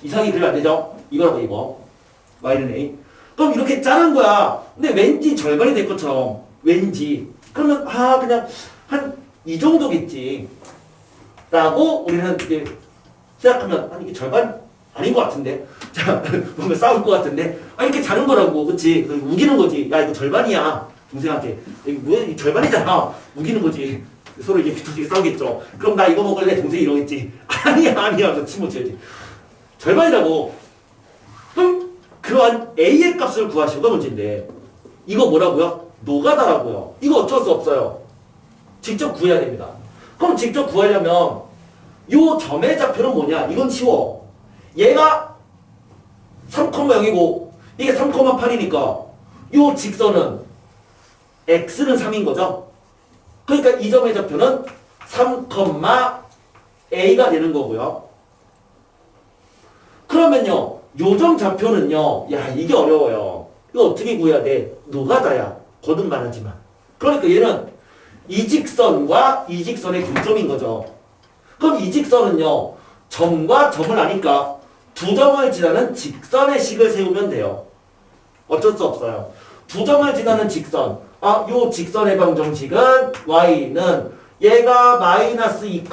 이상하게 그리면 안 되죠? 이거라고 이거. y는 a. 그럼 이렇게 자른 거야. 근데 왠지 절반이 될 것처럼. 왠지. 그러면 그냥 한 이 정도겠지. 라고 우리는 이제 생각하면 이게 절반 아닌 것 같은데. 자, 뭔가 싸울 것 같은데. 이렇게 자른 거라고. 그치? 우기는 거지. 야, 이거 절반이야. 동생한테. 이거 뭐야? 이 절반이잖아. 우기는 거지. 서로 이제 비틀게 싸우겠죠. 그럼 나 이거 먹을래? 동생이 이러겠지. 아니야. 그래서 침 못 쳐야지. 절반이라고. 그럼 그러한 A의 값을 구하시오가 문제인데. 이거 뭐라고요? 노가다라고요. 이거 어쩔 수 없어요. 직접 구해야 됩니다. 그럼 직접 구하려면 요 점의 좌표는 뭐냐? 이건 쉬워. 얘가 3,0이고 이게 3,8이니까 요 직선은 x는 3인 거죠. 그러니까 이 점의 좌표는 3, a가 되는 거고요. 그러면요, 요점 좌표는요, 야, 이게 어려워요. 이거 어떻게 구해야 돼? 노가다야. 거듭 말하지만. 그러니까 얘는 이 직선과 이 직선의 교점인 거죠. 그럼 이 직선은요, 점과 점을 아니까 두 점을 지나는 직선의 식을 세우면 돼요. 어쩔 수 없어요. 두 점을 지나는 직선. 요 직선의 방정식은 y는 얘가 마이너스 2,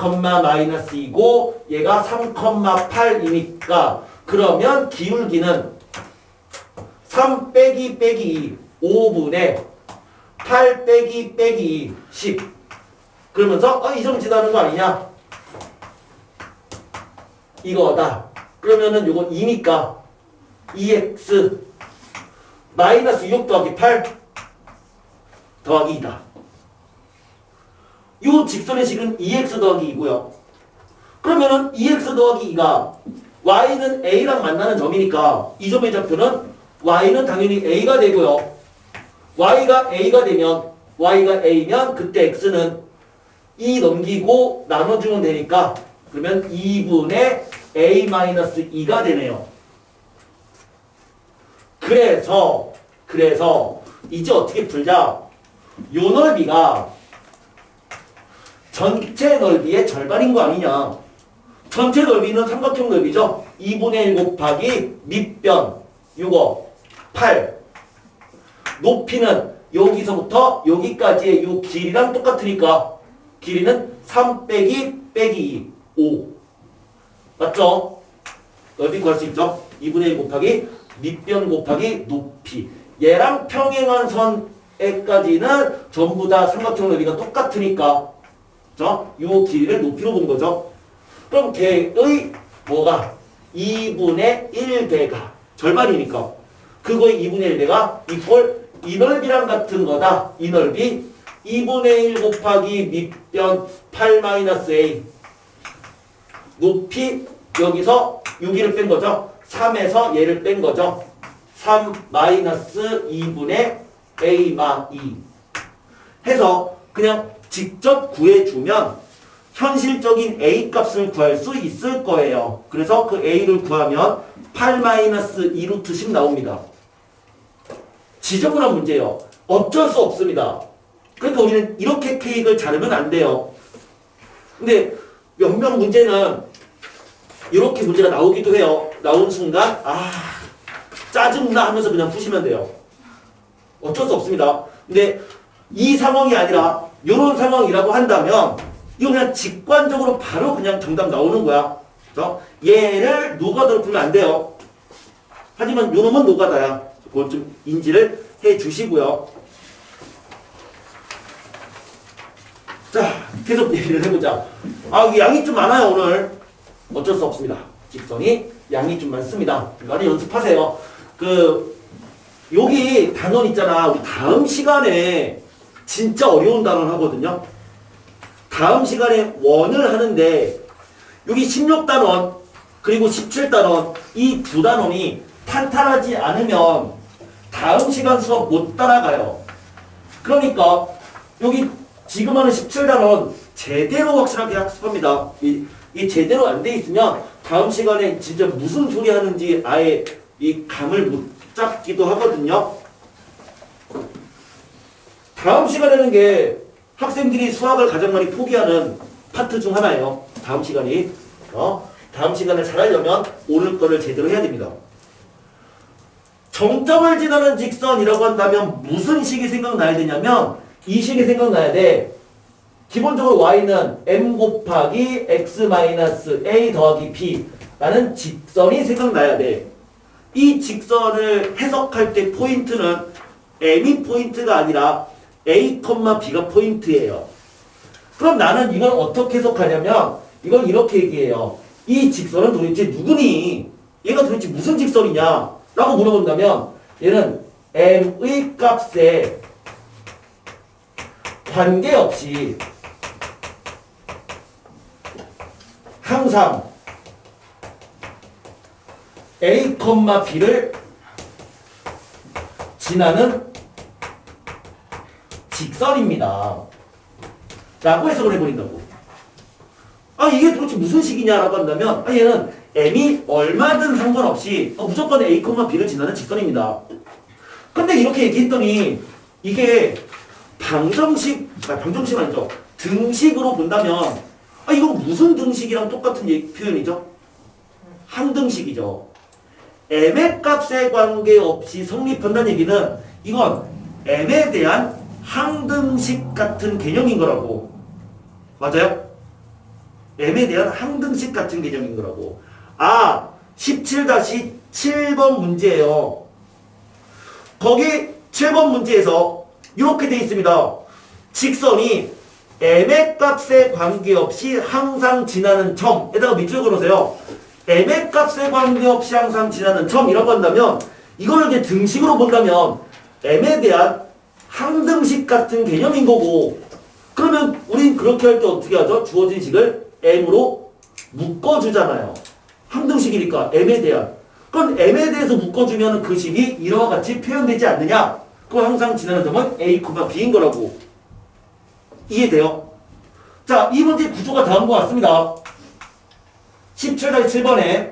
마이너스 2고 얘가 3, 8이니까 그러면 기울기는 3 빼기 2, 5분의 8 빼기 2, 10. 그러면서 이 점 지나는 거 아니냐? 이거다. 그러면은 요건 2니까 2x 마이너스 6 더하기 8 더하기 2다. 요 직선의 식은 2x 더하기 2고요. 그러면은 2x 더하기 2가 y는 a랑 만나는 점이니까 이 점의 좌표는 y는 당연히 a가 되고요. y가 a가 되면 y가 a면 그때 x는 2 넘기고 나눠주면 되니까 그러면 2분의 a-2가 되네요. 그래서 이제 어떻게 풀자? 요 넓이가 전체 넓이의 절반인 거 아니냐? 전체 넓이는 삼각형 넓이죠. 2분의 1 곱하기 밑변 요거 8. 높이는 여기서부터 여기까지의 요 길이랑 똑같으니까 길이는 3 빼기 2 5. 맞죠? 넓이 구할 수 있죠? 2분의 1 곱하기 밑변 곱하기 높이. 얘랑 평행한 선에까지는 전부 다 삼각형 넓이가 똑같으니까 요 길이를 높이로 본 거죠. 그럼 걔의 뭐가 2분의 1배가 절반이니까 그거의 2분의 1배가 이꼴 이 넓이랑 같은 거다. 이 넓이 2분의 1 곱하기 밑변 8-a 높이 여기서 6을 뺀 거죠. 3에서 얘를 뺀 거죠. 3 마이너스 2분의 a-2 해서 그냥 직접 구해주면 현실적인 a 값을 구할 수 있을 거예요. 그래서 그 a를 구하면 8-2루트 10 나옵니다. 지저분한 문제예요. 어쩔 수 없습니다. 그러니까 우리는 이렇게 케이크를 자르면 안 돼요. 근데 몇몇 문제는 이렇게 문제가 나오기도 해요. 나온 순간 짜증나 하면서 그냥 푸시면 돼요. 어쩔 수 없습니다. 근데 이 상황이 아니라 이런 상황이라고 한다면 이거 그냥 직관적으로 바로 그냥 정답 나오는 거야. 그래서 얘를 노가다로 풀면 안 돼요. 하지만 요놈은 노가다야. 그걸 좀 인지를 해 주시고요. 자, 계속 얘기를 해보자. 양이 좀 많아요, 오늘. 어쩔 수 없습니다. 직선이 양이 좀 많습니다. 많이 연습하세요. 여기 단원 있잖아. 우리 다음 시간에 진짜 어려운 단원 하거든요. 다음 시간에 원을 하는데 여기 16단원 그리고 17단원 이 두 단원이 탄탄하지 않으면 다음 시간 수업 못 따라가요. 그러니까 여기 지금 하는 17단원 제대로 확실하게 학습합니다. 이 제대로 안 돼 있으면 다음 시간에 진짜 무슨 소리 하는지 아예 이 감을 못 잡기도 하거든요. 다음 시간에는 게 학생들이 수학을 가장 많이 포기하는 파트 중 하나예요. 다음 시간이. 다음 시간을 잘하려면 오늘 거를 제대로 해야 됩니다. 정점을 지나는 직선이라고 한다면 무슨 식이 생각나야 되냐면 이 식이 생각나야 돼. 기본적으로 y는 m 곱하기 x-a 더하기 b라는 직선이 생각나야 돼. 이 직선을 해석할 때 포인트는 m이 포인트가 아니라 a, b가 포인트예요. 그럼 나는 이걸 어떻게 해석하냐면 이걸 이렇게 얘기해요. 이 직선은 도대체 누구니? 얘가 도대체 무슨 직선이냐? 라고 물어본다면 얘는 m의 값에 관계없이 항상 a, b를 지나는 직선입니다. 라고 해석을 해버린다고. 아, 이게 도대체 무슨 식이냐라고 한다면, 아, 얘는 m이 얼마든 상관없이 무조건 a, b를 지나는 직선입니다. 근데 이렇게 얘기했더니 이게 방정식 아니죠. 등식으로 본다면 아, 이건 무슨 등식이랑 똑같은 표현이죠? 항등식이죠. m의 값에 관계없이 성립한다는 얘기는 이건 m에 대한 항등식 같은 개념인 거라고. 맞아요? m에 대한 항등식 같은 개념인 거라고. 아, 17-7번 문제예요. 거기 7번 문제에서 이렇게 돼 있습니다. 직선이 m의 값에 관계없이 항상 지나는 점에다가 밑줄 그으세요. m의 값에 관계없이 항상 지나는 점이라고 한다면 이걸 이제 등식으로 본다면 m에 대한 항등식 같은 개념인 거고, 그러면 우린 그렇게 할 때 어떻게 하죠? 주어진 식을 m으로 묶어주잖아요. 항등식이니까 m에 대한. 그럼 m에 대해서 묶어주면 그 식이 이와 같이 표현되지 않느냐? 그 항상 지나는 점은 a, b인 거라고. 이해돼요? 자, 이 문제 구조가 다음과 같습니다. 17-7번에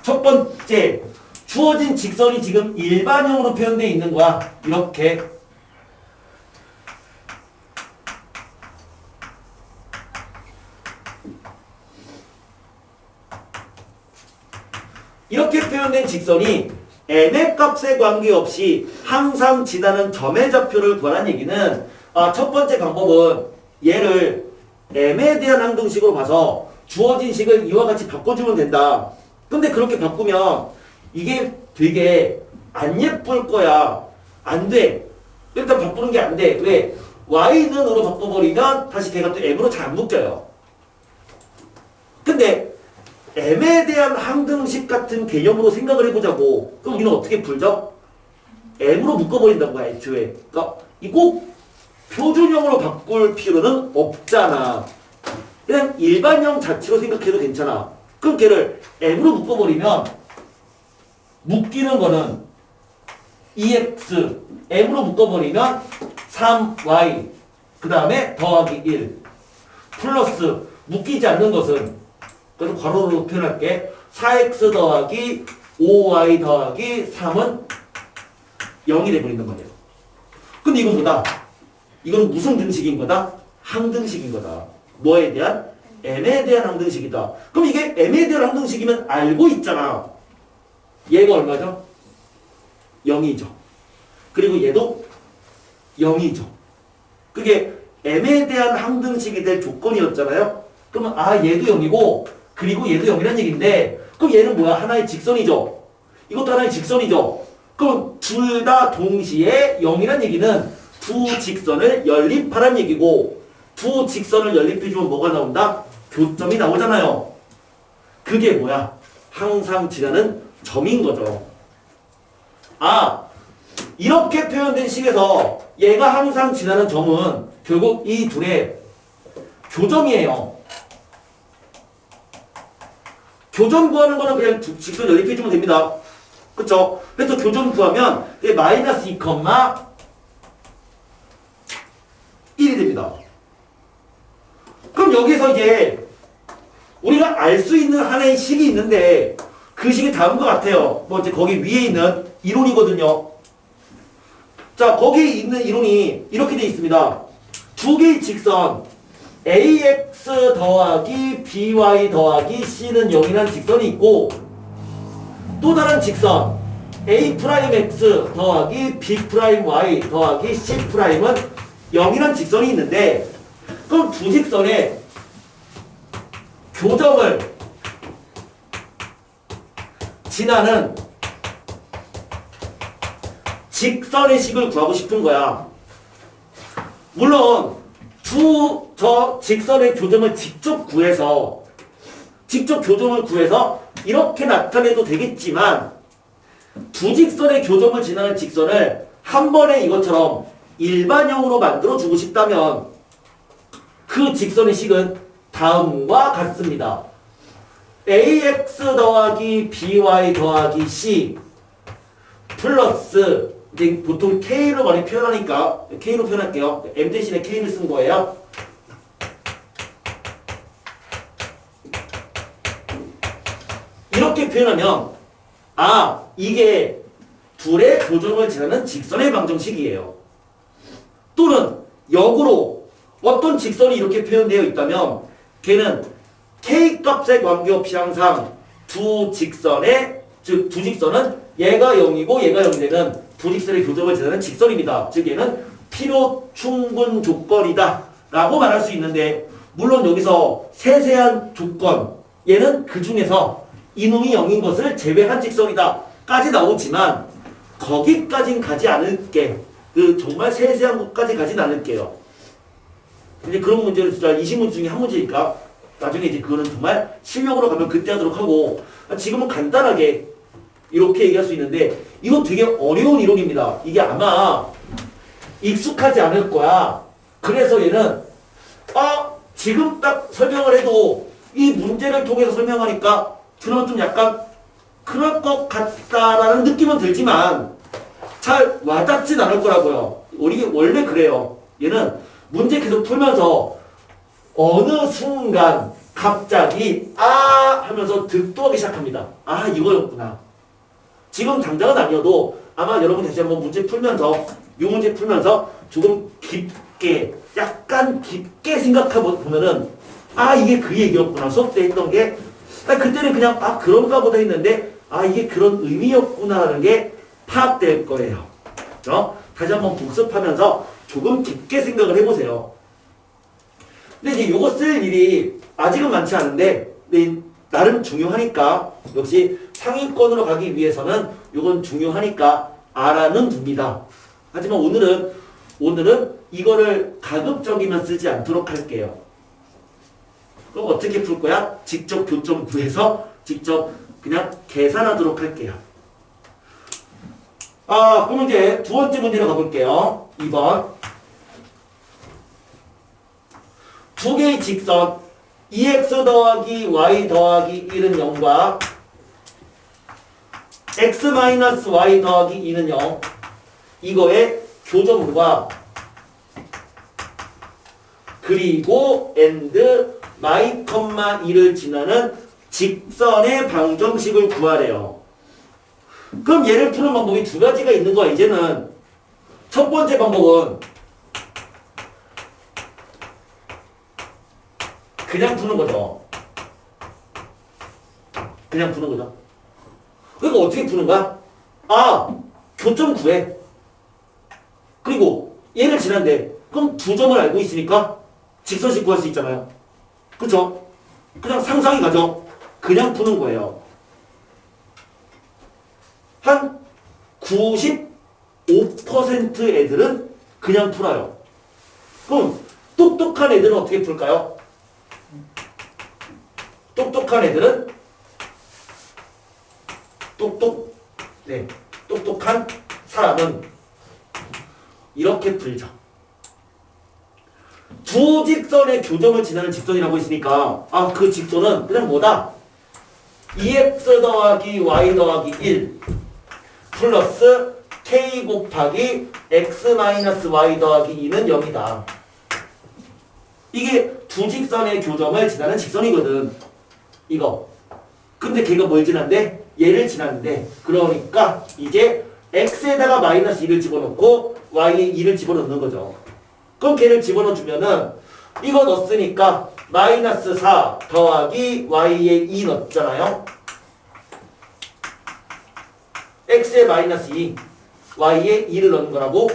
첫 번째, 주어진 직선이 지금 일반형으로 표현되어 있는 거야. 이렇게. 이렇게 표현된 직선이 m의 값에 관계없이 항상 지나는 점의 좌표를 구하라는 얘기는, 첫 번째 방법은 얘를 m에 대한 항등식으로 봐서 주어진 식을 이와 같이 바꿔주면 된다. 근데 그렇게 바꾸면 이게 되게 안 예쁠 거야. 안 돼. 일단 바꾸는 게 안 돼. 왜? y는으로 바꿔버리면 다시 걔가 또 m으로 잘 안 묶여요. 근데 m에 대한 항등식 같은 개념으로 생각을 해보자고. 그럼 우리는 어떻게 풀죠? m으로 묶어버린다고 애초에. 그러니까 이 꼭 표준형으로 바꿀 필요는 없잖아. 그냥 일반형 자체로 생각해도 괜찮아. 그럼 걔를 m으로 묶어버리면 묶이는 거는 2x, m으로 묶어버리면 3y, 그 다음에 더하기 1, 플러스 묶이지 않는 것은, 그래서 괄호로 표현할게. 4x 더하기 5y 더하기 3은 0이 돼버린단 말이에요. 근데 이건 뭐다? 이건 무슨 등식인 거다? 항등식인 거다. 뭐에 대한? m에 대한 항등식이다. 그럼 이게 m에 대한 항등식이면 알고 있잖아. 얘가 얼마죠? 0이죠. 그리고 얘도 0이죠. 그게 m에 대한 항등식이 될 조건이었잖아요. 그러면 얘도 0이고 그리고 얘도 0이라는 얘기인데, 그럼 얘는 뭐야? 하나의 직선이죠. 이것도 하나의 직선이죠. 그럼 둘 다 동시에 0이라는 얘기는 두 직선을 연립하라는 얘기고, 두 직선을 연립해주면 뭐가 나온다? 교점이 나오잖아요. 그게 뭐야? 항상 지나는 점인 거죠. 이렇게 표현된 식에서 얘가 항상 지나는 점은 결국 이 둘의 교점이에요. 교점 구하는 거는 그냥 두 직선 연립해주면 됩니다. 그쵸? 그래서 교점 구하면 마이너스 2, 1이 됩니다. 그럼 여기서 이제 우리가 알 수 있는 하나의 식이 있는데 그 식이 다음과 같아요. 뭐 이제 거기 위에 있는 이론이거든요. 자, 거기 있는 이론이 이렇게 되어 있습니다. 두 개의 직선 ax 더하기 by 더하기 c는 0이라는 직선이 있고, 또 다른 직선 a'x 더하기 b'y 더하기 c'은 0이라는 직선이 있는데, 그럼 두 직선의 교점을 지나는 직선의 식을 구하고 싶은 거야. 물론 저 직선의 교점을 직접 교점을 구해서 이렇게 나타내도 되겠지만, 두 직선의 교점을 지나는 직선을 한 번에 이것처럼 일반형으로 만들어주고 싶다면 그 직선의 식은 다음과 같습니다. ax 더하기 by 더하기 c 플러스 이제 보통 K로 많이 표현하니까 K로 표현할게요. M 대신에 K를 쓴 거예요. 이렇게 표현하면 이게 둘의 교점을 지나는 직선의 방정식이에요. 또는 역으로 어떤 직선이 이렇게 표현되어 있다면 걔는 K 값에 관계없이 항상 두 직선의 즉 두 직선은 얘가 0이고 얘가 0이 되는 두 직선의 교점을 지나는 직선입니다. 즉 얘는 필요 충분 조건이다 라고 말할 수 있는데 물론 여기서 세세한 조건 얘는 그 중에서 이놈이 0인 것을 제외한 직선이다 까지 나오지만 거기까진 가지 않을게. 그 정말 세세한 것까지 가진 않을게요. 근데 그런 문제는 진짜 20문제 중에 한 문제니까 나중에 이제 그거는 정말 실력으로 가면 그때 하도록 하고 지금은 간단하게 이렇게 얘기할 수 있는데 이건 되게 어려운 이론입니다. 이게 아마 익숙하지 않을 거야. 그래서 얘는 지금 딱 설명을 해도 이 문제를 통해서 설명하니까 들으면 좀 약간 그럴 것 같다라는 느낌은 들지만 잘 와닿진 않을 거라고요. 우리 원래 그래요. 얘는 문제 계속 풀면서 어느 순간 갑자기 하면서 득도하기 시작합니다. 이거였구나. 지금 당장은 아니어도 아마 여러분 다시 한번 문제 풀면서 이 문제 풀면서 조금 깊게 약간 깊게 생각해 보면은 이게 그 얘기였구나. 수업 때 했던 게 그때는 그냥 그런가 보다 했는데 이게 그런 의미였구나라는 게 파악될 거예요. 다시 한번 복습하면서 조금 깊게 생각을 해보세요. 근데 이제 요거 쓸 일이 아직은 많지 않은데 나름 중요하니까 역시 상위권으로 가기 위해서는 요건 중요하니까 알아는 둡니다. 하지만 오늘은 이거를 가급적이면 쓰지 않도록 할게요. 그럼 어떻게 풀 거야? 직접 교점 구해서 직접 그냥 계산하도록 할게요. 그럼 이제 두 번째 문제로 가볼게요. 2번. 두 개의 직선, 2x 더하기 y 더하기 1은 0과 x 마이너스 y 더하기 2는 0. 이거의 교점과 그리고 and y, 2를 지나는 직선의 방정식을 구하래요. 그럼 얘를 푸는 방법이 두 가지가 있는 거야. 이제는 첫 번째 방법은 그냥 푸는 거죠. 그냥 푸는 거죠. 그러니까 어떻게 푸는 거야? 교점 구해. 그리고 얘를 지난데 그럼 두 점을 알고 있으니까 직선식 구할 수 있잖아요. 그쵸? 그냥 상상이 가죠. 그냥 푸는 거예요. 한 95% 애들은 그냥 풀어요. 그럼 똑똑한 애들은 어떻게 풀까요? 똑똑한 애들은 똑똑한 사람은 이렇게 풀죠. 두 직선의 교점을 지나는 직선이라고 했으니까 그 직선은 그냥 뭐다? 2x 더하기 y 더하기 1 플러스 k 곱하기 x 마이너스 y 더하기 2는 0이다. 이게 두 직선의 교점을 지나는 직선이거든. 이거. 근데 걔가 뭘 지난대? 얘를 지났는데 그러니까 이제 x에다가 마이너스 2를 집어넣고 y에 2를 집어넣는 거죠. 그럼 걔를 집어넣어주면은 이거 넣었으니까 마이너스 4 더하기 y에 2 넣었잖아요. x에 마이너스 2, y에 2를 넣는 거라고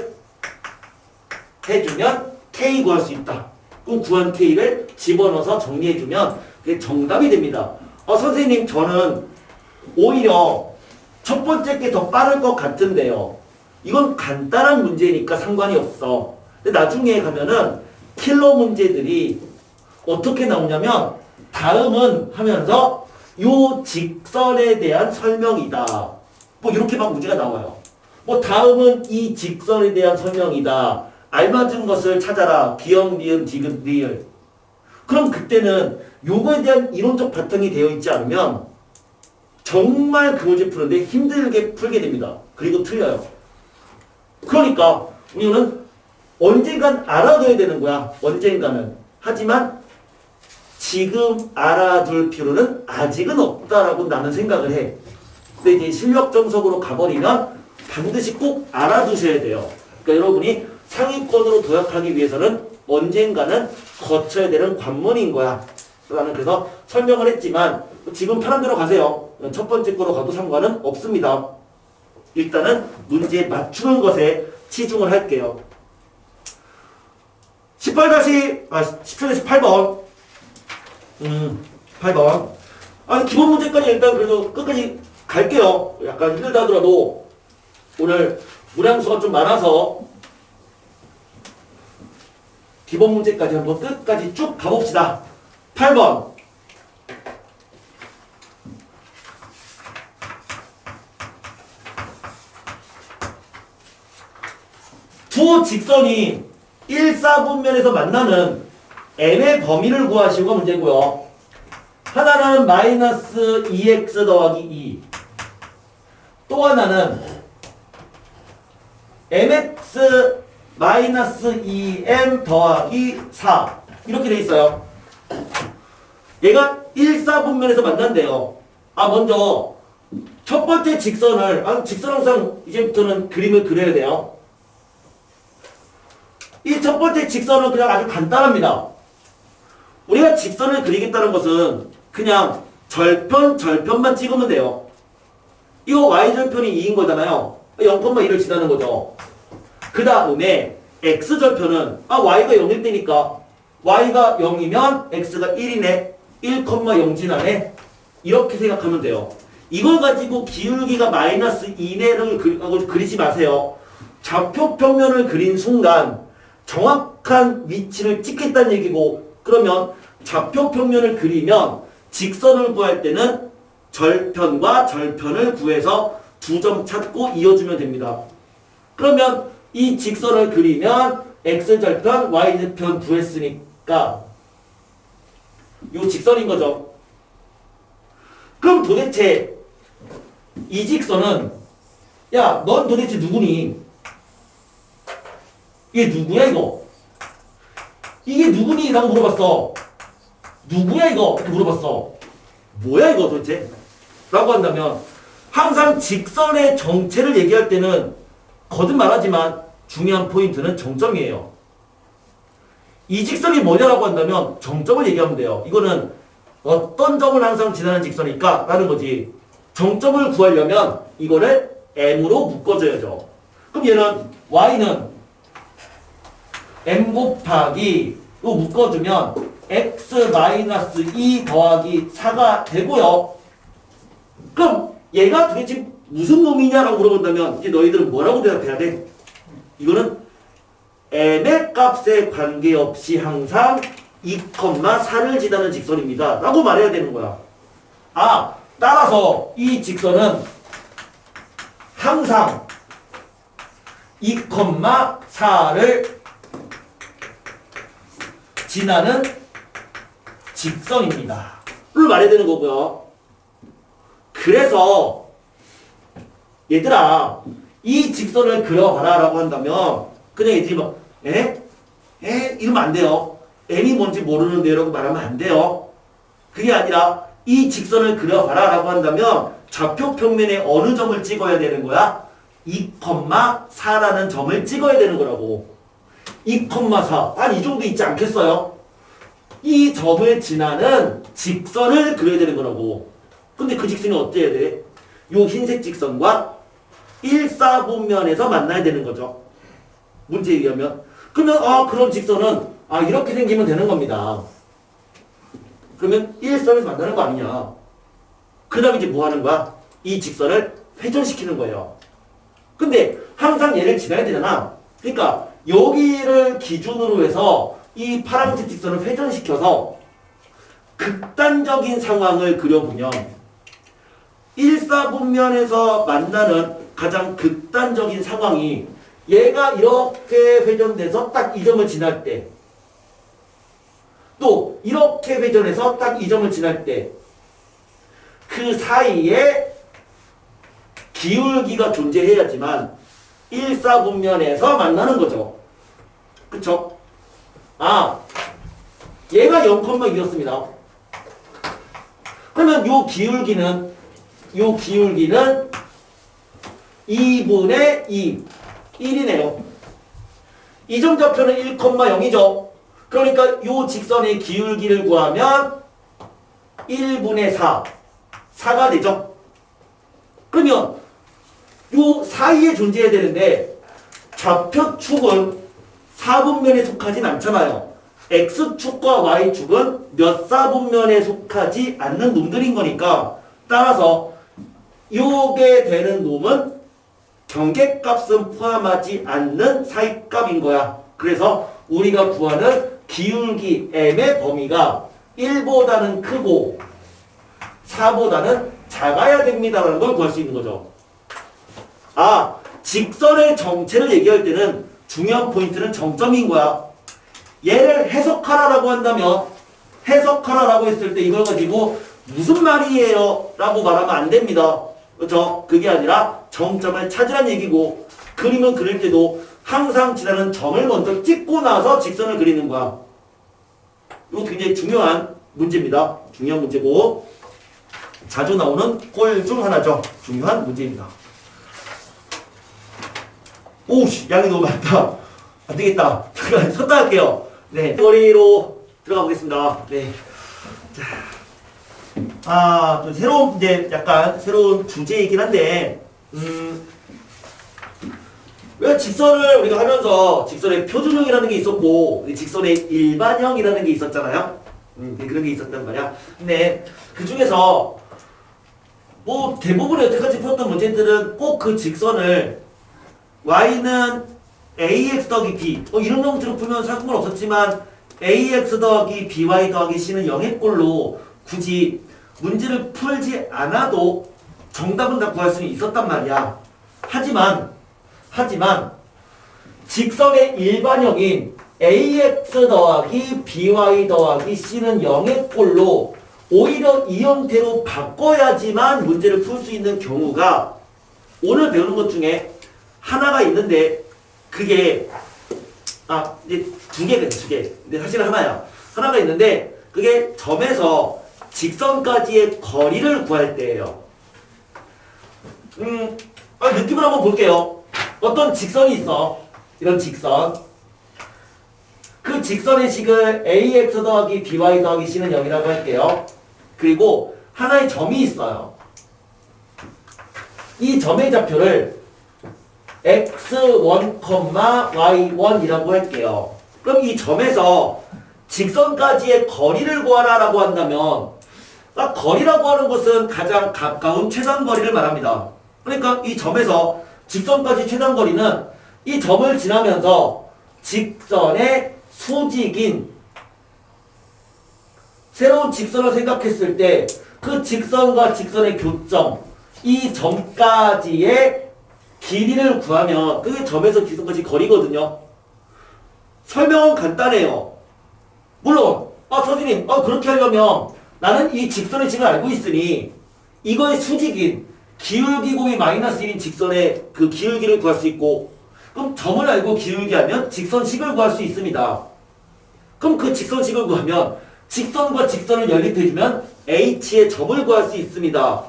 해주면 k 구할 수 있다. 그럼 구한 k를 집어넣어서 정리해주면 그게 정답이 됩니다. 선생님 저는 오히려 첫 번째 게 더 빠를 것 같은데요. 이건 간단한 문제니까 상관이 없어. 근데 나중에 가면은 킬러 문제들이 어떻게 나오냐면 다음은 하면서 요 직선에 대한 설명이다. 뭐 이렇게 막 문제가 나와요. 뭐 다음은 이 직선에 대한 설명이다. 알맞은 것을 찾아라. 기억, 니은, 디귿, 리을. 그럼 그때는 요거에 대한 이론적 바탕이 되어 있지 않으면 정말 그 문제 푸는데 힘들게 풀게 됩니다. 그리고 틀려요. 그러니까 우리는 언젠간 알아둬야 되는 거야. 언젠가는. 하지만 지금 알아둘 필요는 아직은 없다라고 나는 생각을 해. 근데 이제 실력 정석으로 가버리면 반드시 꼭 알아두셔야 돼요. 그러니까 여러분이 상위권으로 도약하기 위해서는 언젠가는 거쳐야 되는 관문인 거야. 나는 그래서 설명을 했지만 지금 편한 대로 가세요. 첫 번째 거로 가도 상관은 없습니다. 일단은 문제 맞추는 것에 치중을 할게요. 17-8번. 8번. 기본 문제까지 일단 그래도 끝까지 갈게요. 약간 힘들다 하더라도 오늘 문항수가 좀 많아서 기본 문제까지 한번 끝까지 쭉 가봅시다. 8번. 두 직선이 1사분면에서 만나는 n의 범위를 구하시고 문제고요. 하나는 마이너스 2x 더하기 2. 또 하나는 mx 마이너스 2m 더하기 4. 이렇게 돼 있어요. 얘가 1사분면에서 만난대요. 먼저 첫 번째 직선을, 직선 항상 이제부터는 그림을 그려야 돼요. 이 첫 번째 직선은 그냥 아주 간단합니다. 우리가 직선을 그리겠다는 것은 그냥 절편만 찍으면 돼요. 이거 y절편이 2인 거잖아요. 0,2를 지나는 거죠. 그 다음에 x절편은 y가 0일 때니까 y가 0이면 x가 1이네. 1,0 지나네. 이렇게 생각하면 돼요. 이걸 가지고 기울기가 마이너스 2네를 그리지 마세요. 좌표 평면을 그린 순간 정확한 위치를 찍겠다는 얘기고, 그러면 좌표 평면을 그리면 직선을 구할 때는 절편과 절편을 구해서 두 점 찾고 이어주면 됩니다. 그러면 이 직선을 그리면 x절편, y절편 구했으니까 이 직선인 거죠. 그럼 도대체 이 직선은, 야, 넌 도대체 누구니? 이게 누구야 이거? 이게 누구니? 라고 물어봤어. 누구야 이거? 이렇게 물어봤어. 뭐야 이거 도대체? 라고 한다면 항상 직선의 정체를 얘기할 때는 거듭말하지만 중요한 포인트는 정점이에요. 이 직선이 뭐냐라고 한다면 정점을 얘기하면 돼요. 이거는 어떤 점을 항상 지나는 직선일까? 라는 거지. 정점을 구하려면 이거를 m으로 묶어줘야죠. 그럼 얘는 y는 m 곱하기 또 묶어주면 x-2 더하기 4가 되고요. 그럼 얘가 도대체 무슨 놈이냐라고 물어본다면 이제 너희들은 뭐라고 대답해야 돼? 이거는 m의 값에 관계없이 항상 2,4를 지나는 직선입니다. 라고 말해야 되는 거야. 따라서 이 직선은 항상 2,4를 지나는 직선입니다. 를 말해야 되는 거고요. 그래서 얘들아 이 직선을 그려봐라 라고 한다면 그냥 애들이 막 이러면 안 돼요. n이 뭔지 모르는데 라고 말하면 안 돼요. 그게 아니라 이 직선을 그려봐라 라고 한다면 좌표 평면에 어느 점을 찍어야 되는 거야? 2,4라는 점을 찍어야 되는 거라고. 2,4. 이 정도 있지 않겠어요? 이 점을 지나는 직선을 그려야 되는 거라고. 근데 그 직선이 어때야 돼? 요 흰색 직선과 1사분면에서 만나야 되는 거죠. 문제에 의하면. 그러면 그런 직선은 이렇게 생기면 되는 겁니다. 그러면 1선에서 만나는 거 아니냐. 그 다음에 이제 뭐 하는 거야? 이 직선을 회전시키는 거예요. 근데 항상 얘를 지나야 되잖아. 그러니까 여기를 기준으로 해서 이 파란색 직선을 회전시켜서 극단적인 상황을 그려보면 1사분면에서 만나는 가장 극단적인 상황이 얘가 이렇게 회전돼서 딱 이 점을 지날 때, 또 이렇게 회전해서 딱 이 점을 지날 때, 그 사이에 기울기가 존재해야지만 1사분면에서 만나는 거죠. 그쵸? 아, 얘가 0,2였습니다. 그러면 요 기울기는 2분의 2, 1이네요. 이정좌표는 1,0이죠. 그러니까 요 직선의 기울기를 구하면 1분의 4가 되죠. 그러면 요 사이에 존재해야 되는데 좌표축은 4분면에 속하진 않잖아요. X축과 Y축은 몇 사분면에 속하지 않는 놈들인 거니까 따라서 요게 되는 놈은 경계값은 포함하지 않는 사이값인 거야. 그래서 우리가 구하는 기울기 M의 범위가 1보다는 크고 4보다는 작아야 됩니다라는 걸 구할 수 있는 거죠. 아, 직선의 정체를 얘기할 때는 중요한 포인트는 정점인 거야. 얘를 해석하라라고 한다면 해석하라라고 했을 때 이걸 가지고 무슨 말이에요? 라고 말하면 안 됩니다. 그렇죠? 그게 아니라 정점을 찾으란 얘기고 그림을 그릴 때도 항상 지나는 점을 먼저 찍고 나서 직선을 그리는 거야. 이거 굉장히 중요한 문제입니다. 중요한 문제고 자주 나오는 꼴 중 하나죠. 중요한 문제입니다. 오우씨, 양이 너무 많다. 안 되겠다. 잠깐 쉬었다 할게요. 네, 머리로 들어가 보겠습니다. 네. 자, 또 새로운 이제 약간 새로운 주제이긴 한데, 왜 직선을 우리가 하면서 직선의 표준형이라는 게 있었고, 직선의 일반형이라는 게 있었잖아요. 그런 게 있었단 말이야. 근데 그 중에서 뭐 대부분의 여태까지 풀었던 문제들은 꼭 그 직선을 y는 ax 더하기 b 이런 형태로 풀면 상관없었지만 ax 더하기 by 더하기 c는 0의 꼴로 굳이 문제를 풀지 않아도 정답은 다 구할 수 있었단 말이야. 하지만 직선의 일반형인 ax 더하기 by 더하기 c는 0의 꼴로 오히려 이 형태로 바꿔야지만 문제를 풀 수 있는 경우가 오늘 배우는 것 중에 하나가 있는데 그게 이제 두 개. 근데 사실은 하나야. 하나가 있는데 그게 점에서 직선까지의 거리를 구할 때예요. 느낌을 한번 볼게요. 어떤 직선이 있어. 이런 직선. 그 직선의 식을 ax 더하기 by 더하기 c는 0이라고 할게요. 그리고 하나의 점이 있어요. 이 점의 좌표를 x1, y1이라고 할게요. 그럼 이 점에서 직선까지의 거리를 구하라 라고 한다면 거리라고 하는 것은 가장 가까운 최단거리를 말합니다. 그러니까 이 점에서 직선까지 최단거리는 이 점을 지나면서 직선의 수직인 새로운 직선을 생각했을 때 그 직선과 직선의 교점 이 점까지의 길이를 구하면 그게 점에서 직선까지 거리거든요. 설명은 간단해요. 물론 선생님 그렇게 하려면 나는 이 직선의 식을 알고 있으니 이거의 수직인 기울기 곱이 마이너스 1인 직선의 그 기울기를 구할 수 있고 그럼 점을 알고 기울기하면 직선식을 구할 수 있습니다. 그럼 그 직선식을 구하면 직선과 직선을 연립해주면 h의 점을 구할 수 있습니다.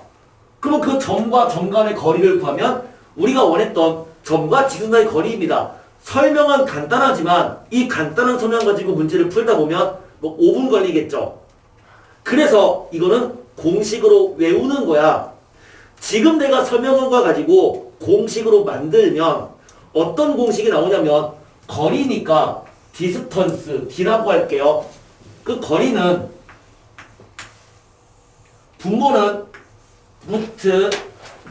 그럼 그 점과 점 간의 거리를 구하면 우리가 원했던 점과 직선과의 거리입니다. 설명은 간단하지만 이 간단한 설명 가지고 문제를 풀다 보면 뭐 5분 걸리겠죠. 그래서 이거는 공식으로 외우는 거야. 지금 내가 설명한 거 가지고 공식으로 만들면 어떤 공식이 나오냐면 거리니까 디스턴스 D라고 할게요. 그 거리는 분모는 루트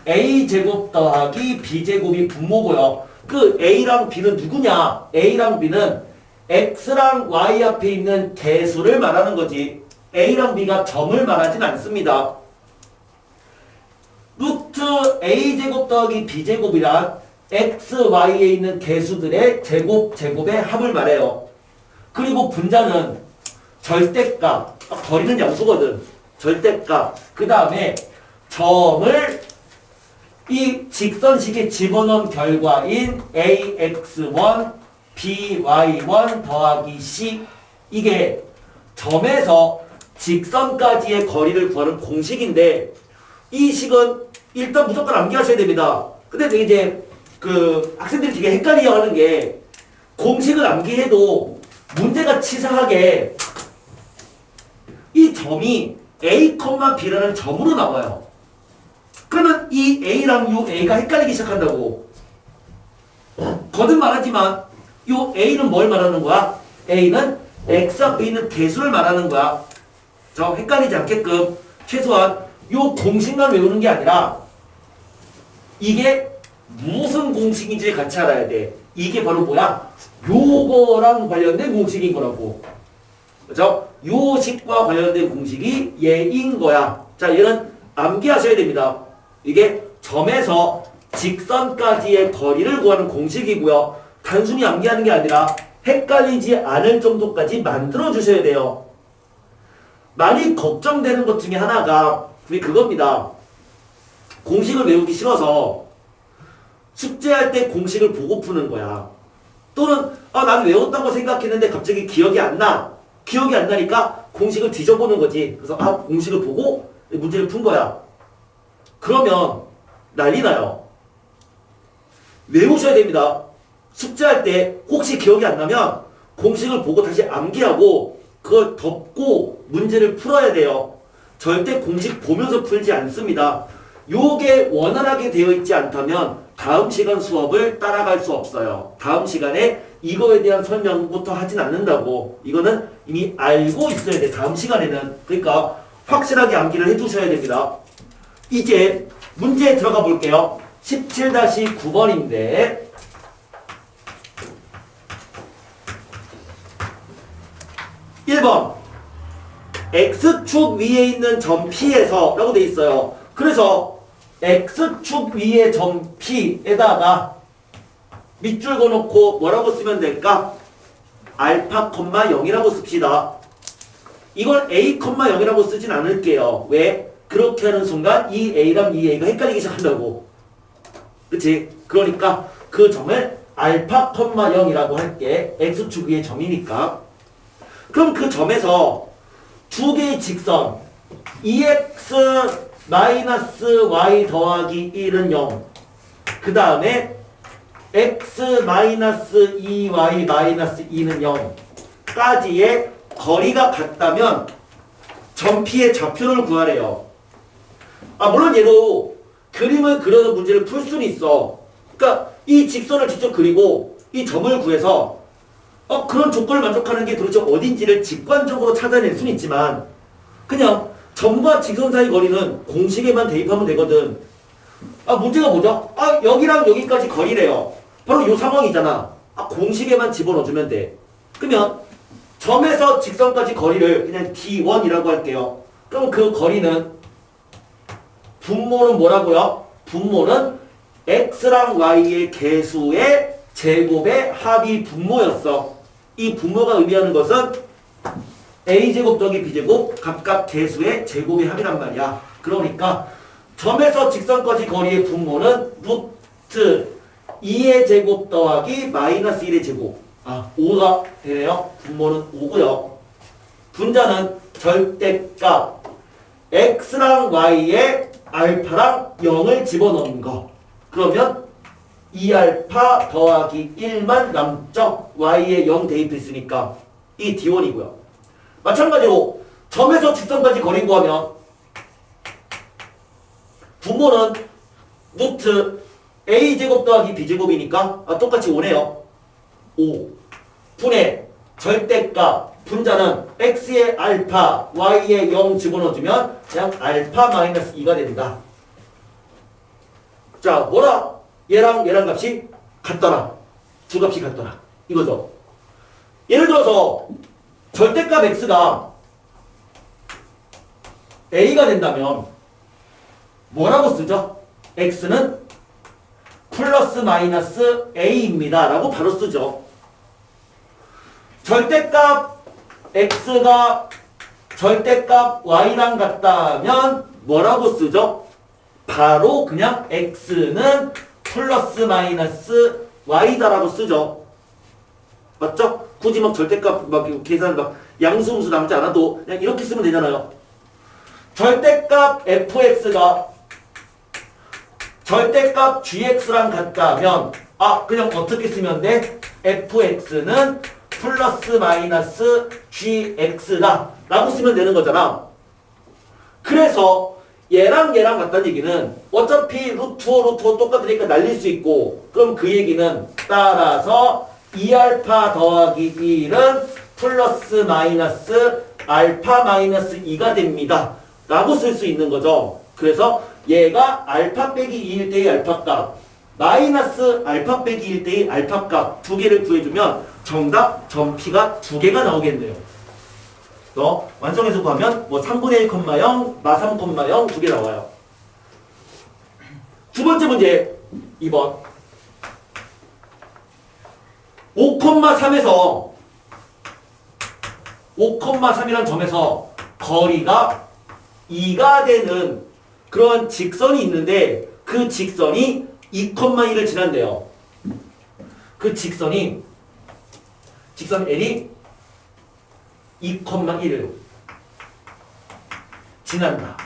a제곱 더하기 b제곱이 분모고요. 그 a랑 b는 누구냐? a랑 b는 x랑 y 앞에 있는 개수를 말하는 거지. a랑 b가 점을 말하진 않습니다. 루트 a제곱 더하기 b제곱이란 x, y에 있는 개수들의 제곱의 합을 말해요. 그리고 분자는 절대값, 거리는 양수거든. 절대값. 그 다음에 점을 이 직선식에 집어넣은 결과인 ax1 by1 더하기 c 이게 점에서 직선까지의 거리를 구하는 공식인데 이 식은 일단 무조건 암기하셔야 됩니다. 근데 이제 그 학생들이 되게 헷갈려 하는 게 공식을 암기해도 문제가 치사하게 이 점이 a, b라는 점으로 나와요. 그러면 이 a랑 요 a가 헷갈리기 시작한다고. 거듭 말하지만 요 a는 뭘 말하는 거야? a는 x 앞에 있는 개수를 말하는 거야. 저 헷갈리지 않게끔 최소한 요 공식만 외우는 게 아니라 이게 무슨 공식인지 같이 알아야 돼. 이게 바로 뭐야? 요거랑 관련된 공식인 거라고. 그죠? 요 식과 관련된 공식이 얘인 거야. 자, 얘는 암기하셔야 됩니다. 이게 점에서 직선까지의 거리를 구하는 공식이고요. 단순히 암기하는 게 아니라 헷갈리지 않을 정도까지 만들어 주셔야 돼요. 많이 걱정되는 것 중에 하나가 우리 그겁니다. 공식을 외우기 싫어서 숙제할 때 공식을 보고 푸는 거야. 또는 나는 외웠다고 생각했는데 갑자기 기억이 안 나. 기억이 안 나니까 공식을 뒤져보는 거지. 그래서 공식을 보고 문제를 푼 거야. 그러면 난리 나요. 외우셔야 됩니다. 숙제할 때 혹시 기억이 안 나면 공식을 보고 다시 암기하고 그걸 덮고 문제를 풀어야 돼요. 절대 공식 보면서 풀지 않습니다. 요게 원활하게 되어 있지 않다면 다음 시간 수업을 따라갈 수 없어요. 다음 시간에 이거에 대한 설명부터 하진 않는다고. 이거는 이미 알고 있어야 돼. 다음 시간에는. 그러니까 확실하게 암기를 해두셔야 됩니다. 이제 문제에 들어가 볼게요. 17-9번인데 1번 X축 위에 있는 점 P에서 라고 돼 있어요. 그래서 X축 위에 점 P에다가 밑줄 그어놓고 뭐라고 쓰면 될까? 알파, 0이라고 씁시다. 이걸 A, 0이라고 쓰진 않을게요. 왜? 그렇게 하는 순간 이 A랑 이 A가 헷갈리기 시작한다고. 그치? 그러니까 그 점을 알파, 0이라고 할게. X축 위에 점이니까. 그럼 그 점에서 두 개의 직선 EX y 더하기 1은 0. 그 다음에 X 2y 2는 0까지의 거리가 같다면 점 P의 좌표를 구하래요. 물론 얘도 그림을 그려서 문제를 풀 수는 있어. 그러니까 이 직선을 직접 그리고 이 점을 구해서 그런 조건을 만족하는 게 도대체 어딘지를 직관적으로 찾아낼 수는 있지만 그냥 점과 직선 사이 거리는 공식에만 대입하면 되거든. 문제가 뭐죠? 여기랑 여기까지 거리래요. 바로 이 상황이잖아. 공식에만 집어넣어주면 돼. 그러면 점에서 직선까지 거리를 그냥 D1이라고 할게요. 그럼 그 거리는 분모는 뭐라고요? 분모는 X랑 Y의 개수의 제곱의 합이 분모였어. 이 분모가 의미하는 것은 A제곱 더하기 B제곱 각각 개수의 제곱의 합이란 말이야. 그러니까 점에서 직선까지 거리의 분모는 루트 2의 제곱 더하기 마이너스 1의 제곱. 5가 되네요. 분모는 5고요. 분자는 절대값 X랑 Y의 알파랑 0을 집어넣는 거. 그러면 2알파 더하기 1만 남죠. Y에 0 대입했으니까 이 D1이고요. 마찬가지로 점에서 직선까지 거리 구하면 분모는 루트 A제곱 더하기 B제곱이니까 똑같이 5네요. 5 분의 절대값 분자는 X의 알파 Y에 0 집어넣어주면 그냥 알파 마이너스 2가 된다. 자, 뭐라? 얘랑 값이 같더라. 두 값이 같더라. 이거죠. 예를 들어서 절대값 X가 A가 된다면 뭐라고 쓰죠? X는 플러스 마이너스 A입니다. 라고 바로 쓰죠. 절대값 X가 절대값 Y랑 같다면 뭐라고 쓰죠? 바로 그냥 x는 플러스 마이너스 y다라고 쓰죠. 맞죠? 굳이 막 절대값 막 계산 막 양수음수 남지 않아도 그냥 이렇게 쓰면 되잖아요. 절대값 fx가 절대값 gx랑 같다면 그냥 어떻게 쓰면 돼? fx는 플러스 마이너스 gx다 라고 쓰면 되는 거잖아. 그래서 얘랑 얘랑 같다는 얘기는 어차피 루트5 똑같으니까 날릴 수 있고, 그럼 그 얘기는 따라서 2알파 더하기 1은 플러스 마이너스 알파 마이너스 2가 됩니다 라고 쓸 수 있는 거죠. 그래서 얘가 알파 빼기 2일 때의 알파 값, 마이너스 알파 빼기 1 때의 알파 값 두 개를 구해주면 정답 전피가 두 개가 나오겠네요. 완성해서 구하면 뭐 3분의 1,0, 마3, 0 두 개 나와요. 두 번째 문제 2번 5,3에서 5,3이라는 점에서 거리가 2가 되는 그런 직선이 있는데 그 직선이 2,1을 지난대요. 그 직선 L이 2,1을 지난다.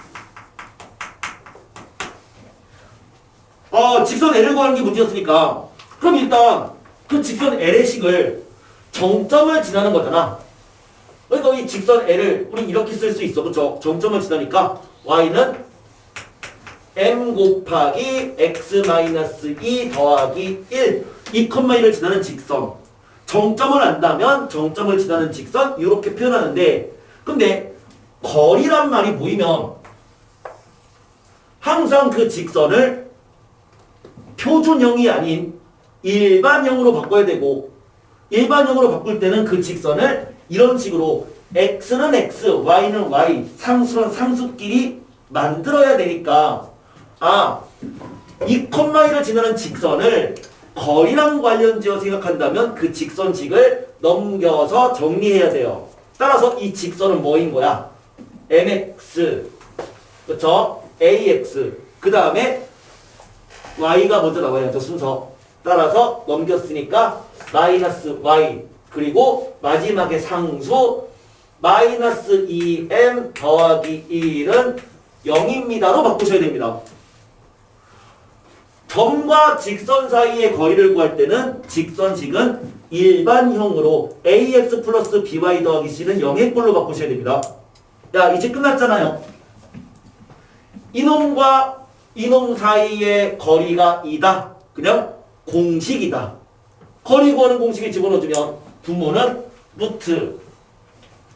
직선 L을 구하는 게 문제였으니까 그럼 일단 그 직선 L의 식을 정점을 지나는 거잖아. 그러니까 이 직선 L을 우리 이렇게 쓸 수 있어. 그쵸? 정점을 지나니까 y는 m 곱하기 x-2 더하기 1 2,1을 지나는 직선. 정점을 안다면 정점을 지나는 직선 이렇게 표현하는데, 근데 거리란 말이 보이면 항상 그 직선을 표준형이 아닌 일반형으로 바꿔야 되고, 일반형으로 바꿀 때는 그 직선을 이런 식으로 x는 x, y는 y, 상수는 상수끼리 만들어야 되니까 2,1을 지나는 직선을 거리랑 관련지어 생각한다면 그 직선식을 넘겨서 정리해야 돼요. 따라서 이 직선은 뭐인 거야? mx, 그쵸? ax, 그 다음에 y가 먼저 나와야 죠 순서. 따라서 넘겼으니까 마이너스 y, 그리고 마지막에 상수 마이너스 2m 더하기 1은 0입니다로 바꾸셔야 됩니다. 점과 직선 사이의 거리를 구할 때는 직선식은 일반형으로 ax 플러스 by 더하기 c는 0의 꼴로 바꾸셔야 됩니다. 야, 이제 끝났잖아요. 이놈과 이놈 사이의 거리가 2다. 그냥 공식이다. 거리 구하는 공식에 집어넣어주면 분모는 루트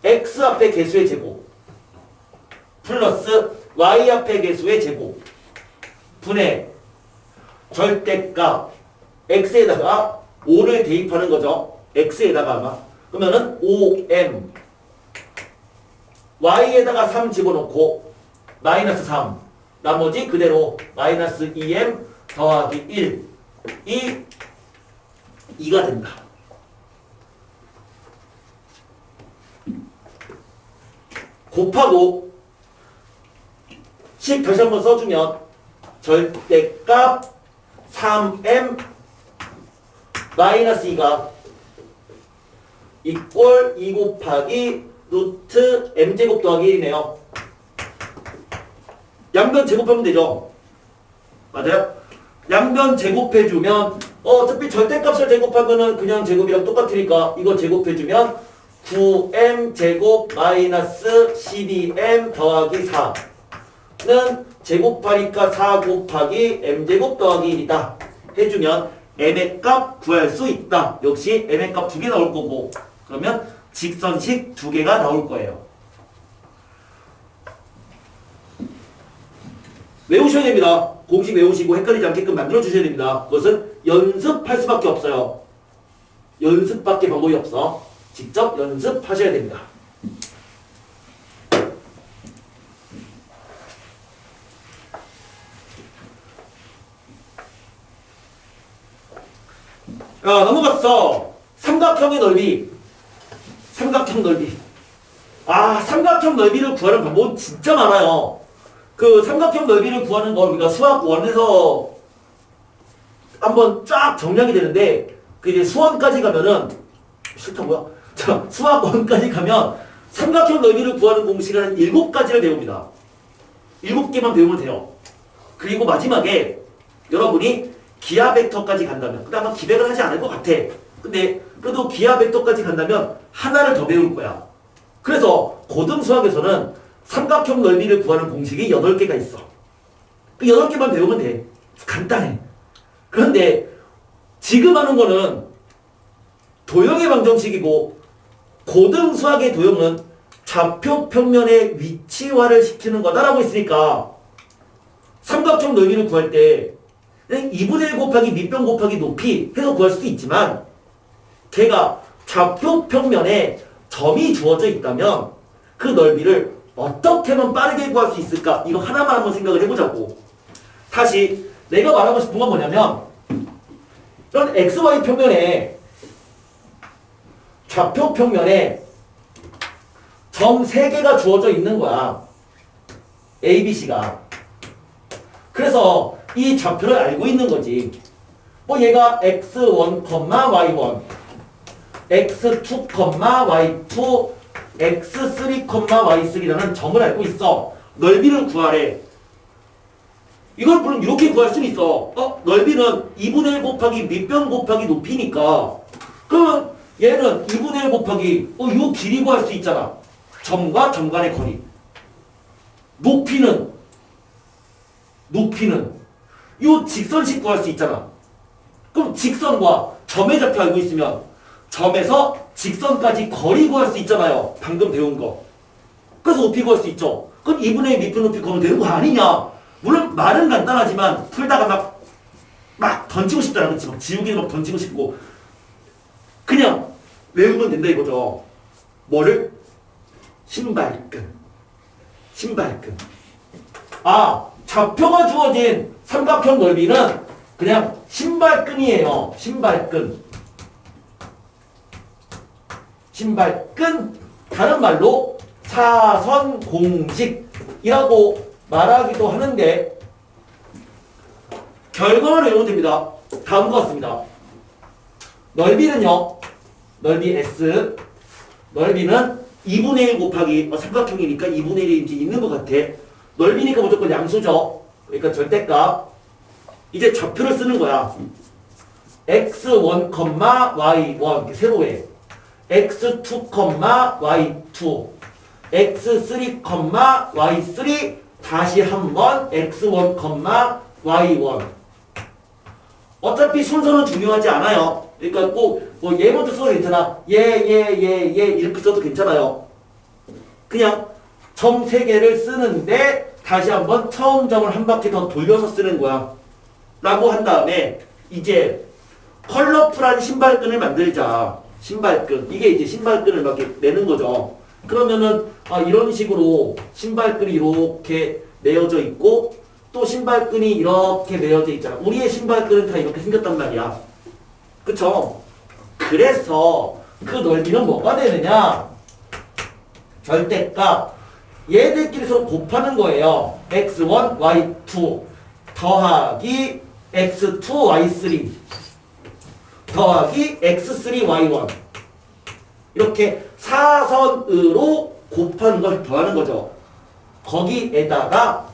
x 앞에 개수의 제곱 플러스 y 앞에 개수의 제곱 분의 절대값 x에다가 5를 대입하는 거죠. x에다가 아마. 그러면은 5m y에다가 3 집어넣고 마이너스 3 나머지 그대로 마이너스 2m 더하기 1이 2가 된다. 곱하고 식 다시 한번 써주면 절대값 3m 마이너스 2가 이꼴 2 곱하기 루트 m제곱 더하기 1이네요. 양변 제곱하면 되죠. 맞아요? 양변 제곱해주면 어차피 절대값을 제곱하면은 그냥 제곱이랑 똑같으니까 이거 제곱해주면 9m 제곱 마이너스 12m 더하기 4는 제곱하니까 4 곱하기 m제곱 더하기 1이다 해주면 m의 값 구할 수 있다. 역시 m의 값 2개 나올 거고, 그러면 직선식 2개가 나올 거예요. 외우셔야 됩니다. 공식 외우시고 헷갈리지 않게끔 만들어주셔야 됩니다. 그것은 연습할 수밖에 없어요. 연습밖에 방법이 없어. 직접 연습하셔야 됩니다. 넘어갔어. 삼각형의 넓이. 삼각형 넓이. 삼각형 넓이를 구하는 방법은 진짜 많아요. 그 삼각형 넓이를 구하는 걸 우리가 수학 1에서 한번 쫙 정리하게 되는데, 그 이제 수원까지 가면은, 싫다고요? 자, 수학 1까지 가면 삼각형 넓이를 구하는 공식을 한 7가지를 배웁니다. 7개만 배우면 돼요. 그리고 마지막에 여러분이 기하 벡터까지 간다면, 근데 아마 기백을 하지 않을 것 같아. 근데 그래도 기하 벡터까지 간다면 하나를 더 배울 거야. 그래서 고등수학에서는 삼각형 넓이를 구하는 공식이 8개가 있어. 그 8개만 배우면 돼. 간단해. 그런데 지금 하는 거는 도형의 방정식이고, 고등수학의 도형은 좌표 평면의 위치화를 시키는 거다라고 했으니까 삼각형 넓이를 구할 때 2분의 1 곱하기 밑변 곱하기 높이 해서 구할 수도 있지만, 걔가 좌표 평면에 점이 주어져 있다면 그 넓이를 어떻게 하면 빠르게 구할 수 있을까? 이거 하나만 한번 생각을 해보자고. 다시 내가 말하고 싶은 건 뭐냐면, 이런 XY 평면에 좌표 평면에 점 3개가 주어져 있는 거야. A, B, C가. 그래서 이 좌표를 알고 있는 거지. 뭐 얘가 x1, y1, x2, y2, x3, y3라는 점을 알고 있어. 넓이를 구하래. 이걸 물론 이렇게 구할 수는 있어. 넓이는 2분의 1 곱하기 밑변 곱하기 높이니까. 그러면 얘는 2분의 1 곱하기 요 길이 구할 수 있잖아. 점과 점 간의 거리. 높이는 요 직선식 구할 수 있잖아. 그럼 직선과 점의 좌표 알고 있으면 점에서 직선까지 거리 구할 수 있잖아요. 방금 배운 거. 그래서 높이 구할 수 있죠. 그럼 2분의 1 밑변 높이 구하면 되는 거 아니냐. 물론 말은 간단하지만 풀다가 막 던지고 싶다는 거지. 막 지우개를 막 던지고 싶고 그냥 외우면 된다 이거죠. 뭐를? 신발끈. 좌표가 주어진 삼각형 넓이는 그냥 신발끈이에요. 신발끈. 다른 말로 사선 공식이라고 말하기도 하는데, 결과만 외우면 됩니다. 다음과 같습니다. 넓이는요, 넓이 S, 넓이는 2분의 1 곱하기, 삼각형이니까 2분의 1이 이제 있는 것 같아. 넓이니까 무조건 양수죠. 그러니까 절대값. 이제 좌표를 쓰는 거야. x1, y1 이렇게 세로 해. x2, y2, x3, y3 다시 한번 x1, y1. 어차피 순서는 중요하지 않아요. 그러니까 꼭 뭐 얘 먼저 써도 괜찮아. 얘 이렇게 써도 괜찮아요. 그냥 점 3개를 쓰는데 다시 한번 처음 점을 한 바퀴 더 돌려서 쓰는 거야. 라고 한 다음에 이제 컬러풀한 신발끈을 만들자. 신발끈. 이게 이제 신발끈을 막 이렇게 내는 거죠. 그러면은 이런 식으로 신발끈이 이렇게 매어져 있고 또 신발끈이 이렇게 매어져 있잖아. 우리의 신발끈은 다 이렇게 생겼단 말이야. 그쵸? 그래서 그 넓이는 뭐가 되느냐? 절대값. 얘들끼리 서로 곱하는 거예요. x1, y2 더하기 x2, y3 더하기 x3, y1 이렇게 사선으로 곱하는 걸 더하는 거죠. 거기에다가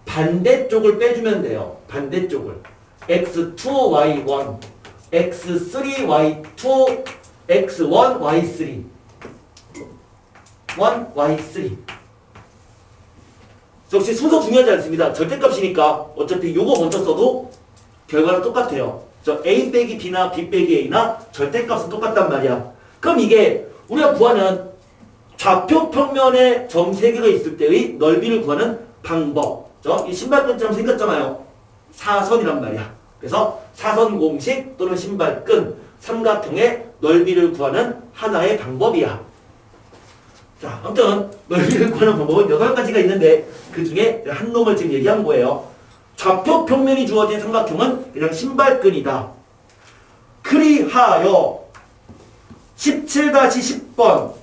반대쪽을 빼주면 돼요. 반대쪽을. x2, y1 x3, y2 x1, y3 1, y3 역시 순서 중요하지 않습니다. 절대값이니까 어차피 요거 먼저 써도 결과는 똑같아요. a 빼기 b나 b 빼기 a나 절대값은 똑같단 말이야. 그럼 이게 우리가 구하는 좌표 평면에 점 3개가 있을 때의 넓이를 구하는 방법. 이 신발끈처럼 생겼잖아요. 사선이란 말이야. 그래서 사선 공식 또는 신발끈, 삼각형의 넓이를 구하는 하나의 방법이야. 자, 아무튼 넓이를 구하는 방법은 8가지가 있는데 그 중에 한 놈을 지금 얘기한 거예요. 좌표 평면이 주어진 삼각형은 그냥 신발끈이다. 그리하여 17-10번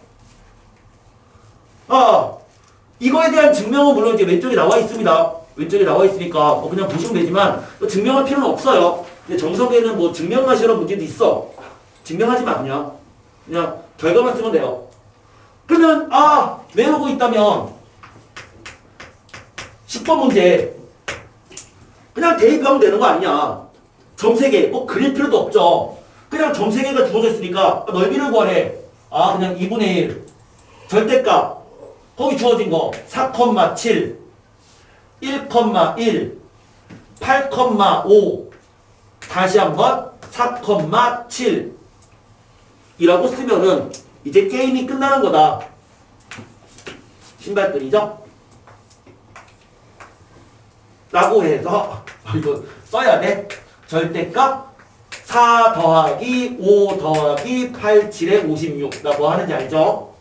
이거에 대한 증명은 물론 이제 왼쪽에 나와 있습니다. 왼쪽에 나와 있으니까 뭐 그냥 보시면 되지만 증명할 필요는 없어요. 근데 정석에는 뭐 증명하시라는 문제도 있어. 증명하지 마 그냥 결과만 쓰면 돼요. 그러면 외우고 있다면 10번 문제 그냥 대입하면 되는 거 아니냐. 점 3개 꼭 그릴 필요도 없죠. 그냥 점 3개가 주어져 있으니까 넓이를 구하래. 그냥 2분의 1 절대값 거기 주어진 거 4,7 1,1 8,5 다시 한번 4,7 이라고 쓰면은 이제 게임이 끝나는 거다. 신발끈이죠? 라고 해서 이거 써야 돼. 절대값 4 더하기 5 더하기 8, 7에 56 나 뭐 하는지 알죠?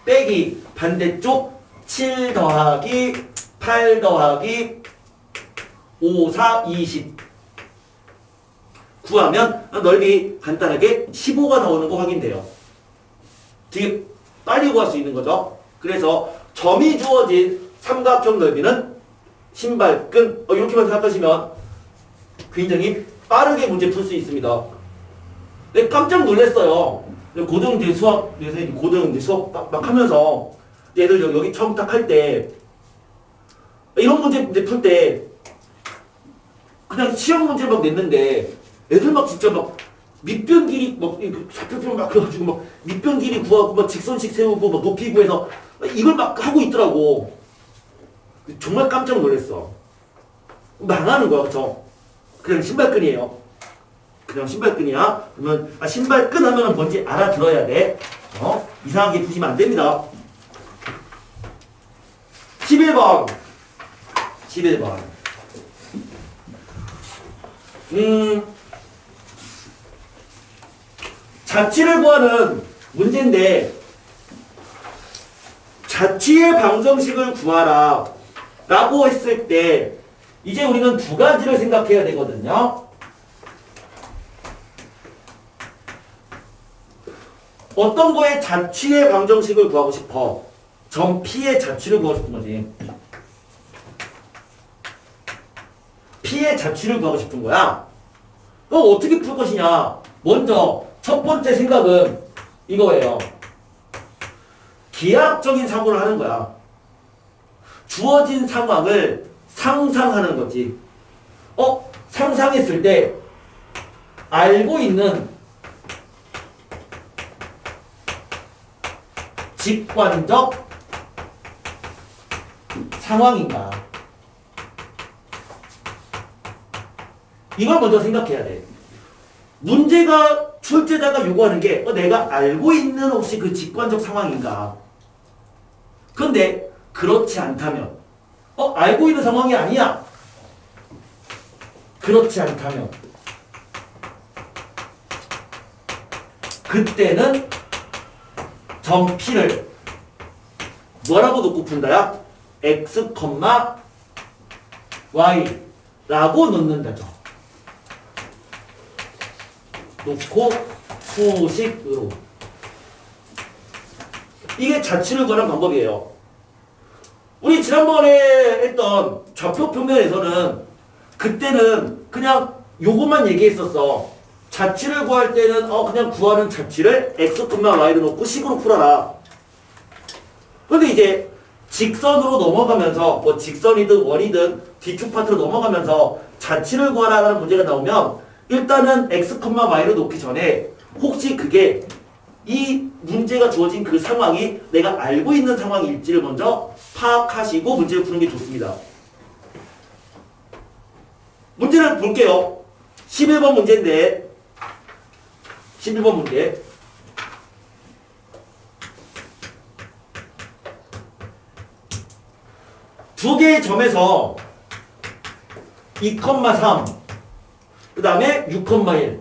빼기 반대쪽 7 더하기 8 더하기 5, 4, 20 구하면 넓이 간단하게 15가 나오는 거 확인돼요. 되게 빨리 구할 수 있는 거죠. 그래서 점이 주어진 삼각형 넓이는 신발끈 이렇게만 생각하시면 굉장히 빠르게 문제 풀 수 있습니다. 네, 깜짝 놀랐어요. 고등 이제 수학 고등 이제 수업 막 하면서 얘들 여기 처음 딱 할 때 이런 문제 풀 때 그냥 시험 문제를 막 냈는데 애들 막 진짜 막 밑변 길이 막 좌표표 막 그래가지고 막 밑변 길이 구하고 막 직선식 세우고 막 높이 구해서 이걸 막 하고 있더라고. 정말 깜짝 놀랐어. 망하는 거야, 그쵸? 그냥 신발끈이에요. 그냥 신발끈이야. 그러면 신발끈 하면은 뭔지 알아들어야 돼. 이상하게 푸시면 안 됩니다. 11번. 11번. 자취를 구하는 문제인데 자취의 방정식을 구하라 라고 했을 때 이제 우리는 두 가지를 생각해야 되거든요. 어떤 거에 자취의 방정식을 구하고 싶어? 점 P의 자취를 구하고 싶은 거지. P의 자취를 구하고 싶은 거야. 그럼 어떻게 풀 것이냐? 먼저 첫 번째 생각은 이거예요. 기하학적인 사고를 하는 거야. 주어진 상황을 상상하는 거지. 상상했을 때 알고 있는 직관적 상황인가? 이걸 먼저 생각해야 돼. 문제가 출제자가 요구하는 게 내가 알고 있는 혹시 그 직관적 상황인가? 그런데 그렇지 않다면 알고 있는 상황이 아니야. 그렇지 않다면 그때는 점 P를 뭐라고 놓고 푼다야? x, y 라고 놓는다죠. 놓고 수식으로. 이게 자취를 구하는 방법이에요. 우리 지난번에 했던 좌표 평면에서는 그때는 그냥 요것만 얘기했었어. 자취를 구할 때는 그냥 구하는 자취를 x, y로 놓고 식으로 풀어라. 그런데 이제 직선으로 넘어가면서 뭐 직선이든 원이든 뒤쪽 파트로 넘어가면서 자취를 구하라는 문제가 나오면 일단은 x, y로 놓기 전에 혹시 그게 이 문제가 주어진 그 상황이 내가 알고 있는 상황일지를 먼저 파악하시고 문제를 푸는 게 좋습니다. 문제를 볼게요. 11번 문제인데 11번 문제. 두 개의 점에서 2,3 그 다음에 6,1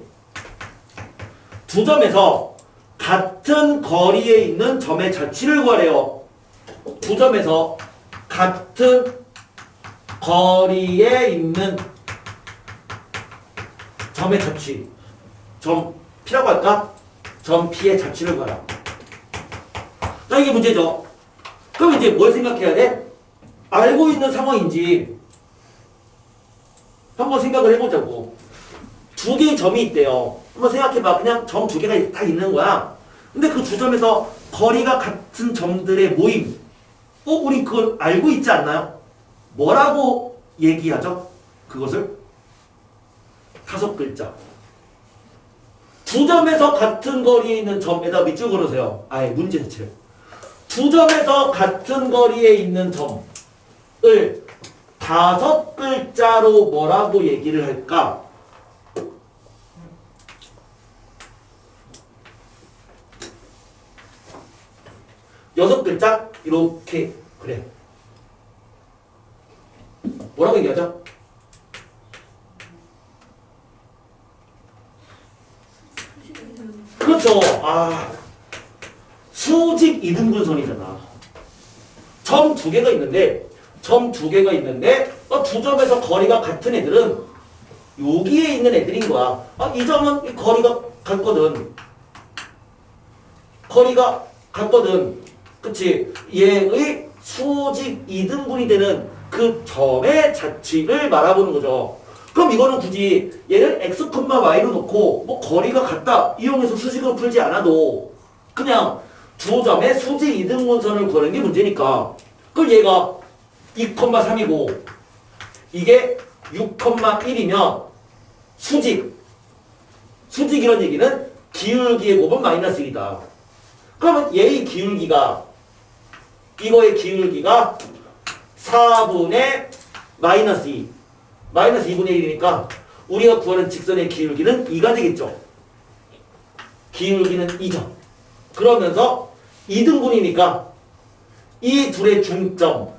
두 점에서 같은 거리에 있는 점의 자취를 구하래요. 두 점에서 같은 거리에 있는 점의 자취. 점 P라고 할까? 점 P의 자취를 구하라. 자, 이게 문제죠. 그럼 이제 뭘 생각해야 돼? 알고 있는 상황인지 한번 생각을 해보자고. 두 개의 점이 있대요. 한번 생각해봐. 그냥 점 두 개가 다 있는 거야. 근데 그 두 점에서 거리가 같은 점들의 모임. 우리 그걸 알고 있지 않나요? 뭐라고 얘기하죠? 그것을? 5글자. 두 점에서 같은 거리에 있는 점에다 밑줄 걸으세요. 아예 문제 자체를. 두 점에서 같은 거리에 있는 점을 5글자로 뭐라고 얘기를 할까? 여섯 글자? 이렇게. 그래. 뭐라고 얘기하죠? 그렇죠. 수직 이등분선이잖아. 점 두 개가 있는데 두 점에서 거리가 같은 애들은 여기에 있는 애들인 거야. 이 점은 이 거리가 같거든. 그치? 얘의 수직 이등분이 되는 그 점의 자취를 말해보는 거죠. 그럼 이거는 굳이 얘를 x, y로 놓고 뭐 거리가 같다 이용해서 수직으로 풀지 않아도 그냥 두 점의 수직 이등분선을 구하는 게 문제니까. 그럼 얘가 2,3이고 이게 6,1이면 수직이란 얘기는 기울기의 곱은 마이너스 1이다. 그러면 얘의 기울기가 이거의 기울기가 4분의 마이너스 2. 마이너스 2분의 1이니까 우리가 구하는 직선의 기울기는 2가 되겠죠. 기울기는 2점. 그러면서 2등분이니까 이 둘의 중점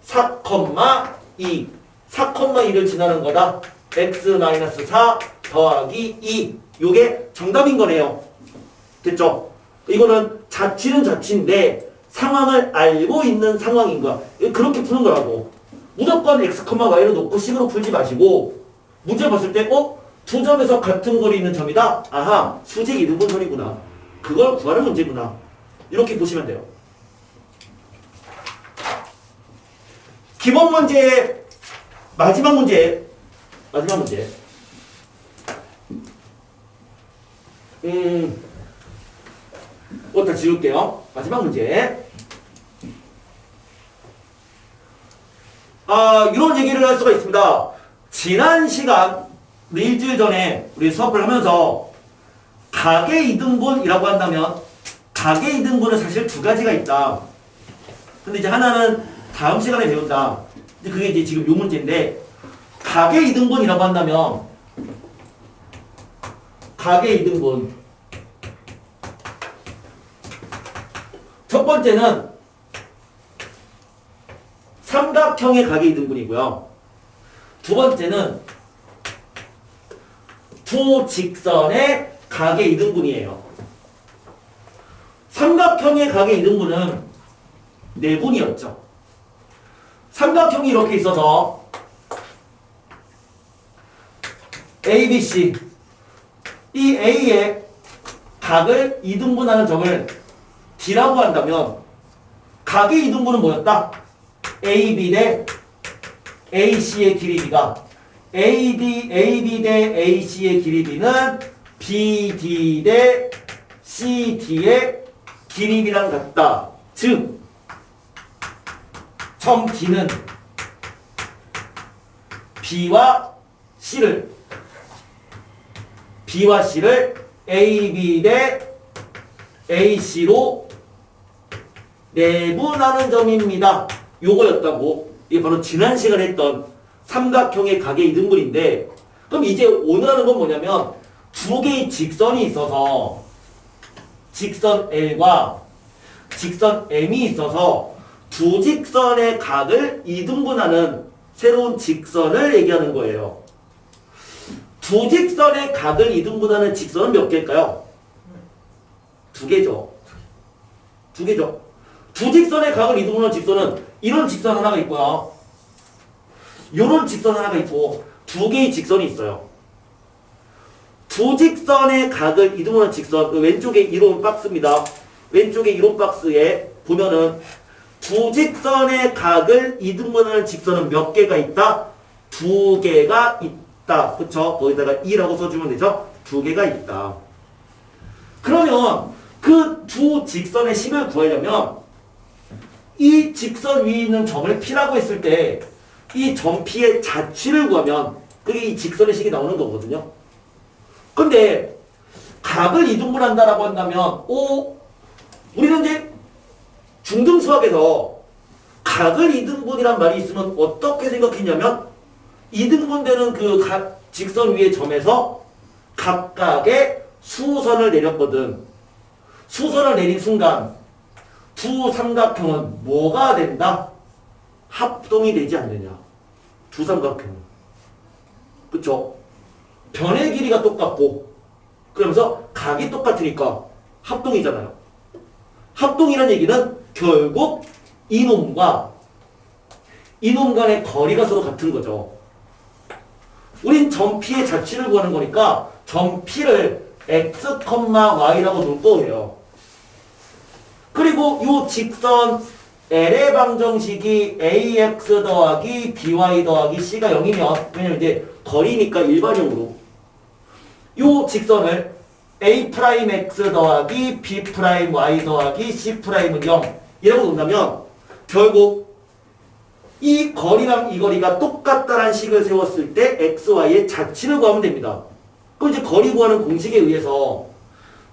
4,2. 4,2를 지나는 거다. x-4 더하기 2. 요게 정답인 거네요. 됐죠? 이거는 자취는 자취인데 상황을 알고 있는 상황인 거야. 그렇게 푸는 거라고. 무조건 x, y로 놓고 식으로 풀지 마시고 문제 봤을 때 두 점에서 같은 거리 있는 점이다. 아하, 수직 이등분선이구나. 그걸 구하는 문제구나. 이렇게 보시면 돼요. 기본 문제 마지막 문제. 다 지울게요. 마지막 문제. 이런 얘기를 할 수가 있습니다. 지난 시간, 일주일 전에 우리 수업을 하면서 각의 이등분이라고 한다면 각의 이등분은 사실 두 가지가 있다. 근데 이제 하나는 다음 시간에 배운다. 그게 이제 지금 요 문제인데 각의 이등분이라고 한다면 각의 이등분 첫 번째는 삼각형의 각의 이등분이고요. 두 번째는 두 직선의 각의 이등분이에요. 삼각형의 각의 이등분은 네분이었죠. 삼각형이 이렇게 있어서 A, B, C 이 A의 각을 이등분하는 점을 D라고 한다면 각의 이등분은 뭐였다? AB 대 AC의 길이비가 AB 대 AC의 길이비는 BD 대 CD의 길이비랑 같다. 즉 점 D는 B와 C를 AB 대 AC로 내분하는 점입니다. 요거였다고. 이게 바로 지난 시간에 했던 삼각형의 각의 이등분인데, 그럼 이제 오늘 하는 건 뭐냐면 두 개의 직선이 있어서 직선 L과 직선 M이 있어서 두 직선의 각을 이등분하는 새로운 직선을 얘기하는 거예요. 두 직선의 각을 이등분하는 직선은 몇 개일까요? 두 개죠. 두 직선의 각을 이등분하는 직선은 이런 직선 하나가 있고요. 이런 직선 하나가 있고 두 개의 직선이 있어요. 두 직선의 각을 이등분하는 직선, 왼쪽에 이론 박스입니다. 왼쪽에 이론 박스에 보면은 두 직선의 각을 이등분하는 직선은 몇 개가 있다? 두 개가 있다. 그쵸? 거기다가 2라고 써주면 되죠? 두 개가 있다. 그러면 그 두 직선의 식을 구하려면 이 직선 위에 있는 점을 P라고 했을 때 이 점 P의 자취를 구하면 그게 이 직선의 식이 나오는 거거든요. 근데 각을 이등분한다라고 한다면 우리는 이제 중등 수학에서 각을 이등분이란 말이 있으면 어떻게 생각했냐면 이등분되는 그 직선 위의 점에서 각각의 수선을 내렸거든. 수선을 내린 순간 두 삼각형은 뭐가 된다? 합동이 되지 않느냐. 두 삼각형은. 그쵸? 변의 길이가 똑같고 그러면서 각이 똑같으니까 합동이잖아요. 합동이라는 얘기는 결국 이놈과 이놈 간의 거리가 서로 같은 거죠. 우린 점 P의 자취를 구하는 거니까 점 P를 x, y라고 놓을 거예요. 그리고 이 직선 L의 방정식이 ax 더하기 by 더하기 c가 0이면 왜냐면 이제 거리니까 일반형으로 이 직선을 a'x 더하기 b'y 더하기 c'은 0 이라고 놓는다면 결국 이 거리랑 이 거리가 똑같다는 식을 세웠을 때 xy의 자취를 구하면 됩니다. 그럼 이제 거리 구하는 공식에 의해서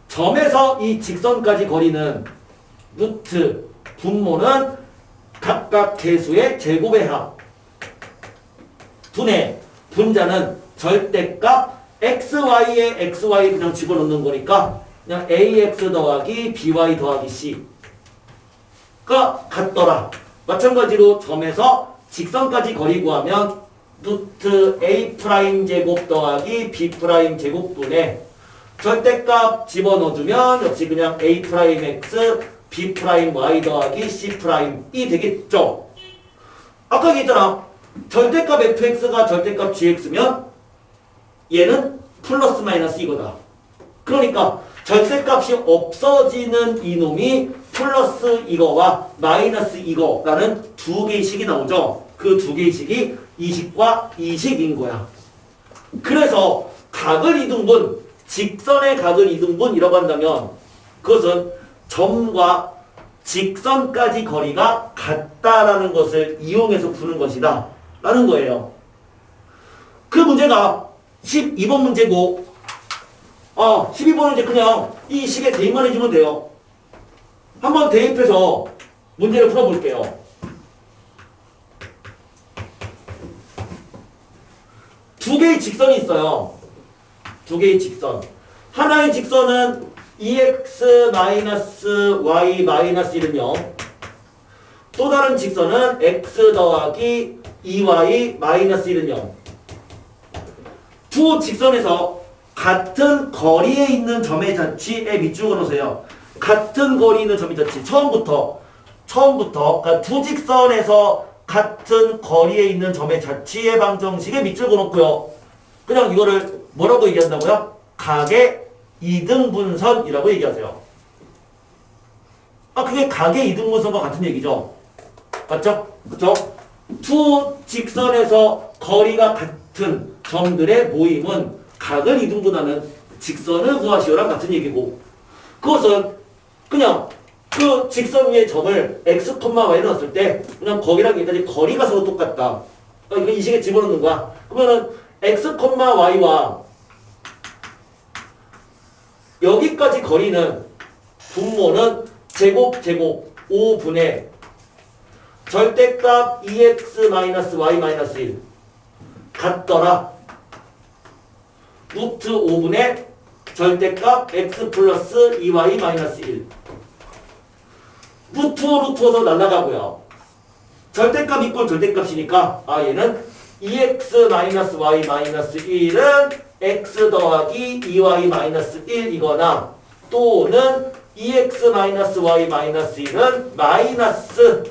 점에서 이 직선까지 거리는 루트 분모는 각각 개수의 제곱의 합 분의 분자는 절대값 xy에 xy 그냥 집어넣는 거니까 그냥 ax 더하기 by 더하기 c가 같더라. 마찬가지로 점에서 직선까지 거리 구하면 루트 a 프라임 제곱 더하기 b 프라임 제곱분에 절대값 집어넣어주면 역시 그냥 a 프라임 x b 프라임 y 더하기 c 프라임이 되겠죠. 아까 얘기했잖아. 절대값 fx가 절대값 gx면 얘는 플러스 마이너스 이거다. 그러니까 절대값이 없어지는 이놈이 플러스 이거와 마이너스 이거라는 두 개의 식이 나오죠. 그 두 개의 식이 이식과 이식인 거야. 그래서 각을 이등분, 직선의 각을 이등분이라고 한다면 그것은 점과 직선까지 거리가 같다라는 것을 이용해서 푸는 것이다 라는 거예요. 그 문제가 12번 문제고 12번은 이제 그냥 이 식에 대입만 해주면 돼요. 한번 대입해서 문제를 풀어볼게요. 두 개의 직선이 있어요. 두 개의 직선. 하나의 직선은 2x-y-1은 0. 또 다른 직선은 x 더하기 2y-1은 0. 두 직선에서 같은 거리에 있는 점의 자취에 밑줄 그어놓으세요. 같은 거리에 있는 점의 자취. 처음부터 그러니까 두 직선에서 같은 거리에 있는 점의 자취의 방정식에 밑줄 그어놓고요. 그냥 이거를 뭐라고 얘기한다고요? 각의 이등분선이라고 얘기하세요. 그게 각의 이등분선과 같은 얘기죠. 맞죠? 그쵸? 두 직선에서 거리가 같은 점들의 모임은 각을 이등분하는 직선을 구하시오랑 같은 얘기고 그것은 그냥 그 직선 위에 점을 x, y를 넣었을 때 그냥 거기랑 얘들이 거리가 서로 똑같다. 이거 이 식에 집어넣는 거야. 그러면은 x, y와 여기까지 거리는 분모는 제곱 5분의 절대값 2x-y-1 같더라. 루트 5분의 절대값 x 플러스 2y-1 루트에서 날아가고요. 절대값 이꼴 절대값이니까 얘는 2x-y-1은 x 더하기 2y-1 이거나 또는 2x-y-1은 마이너스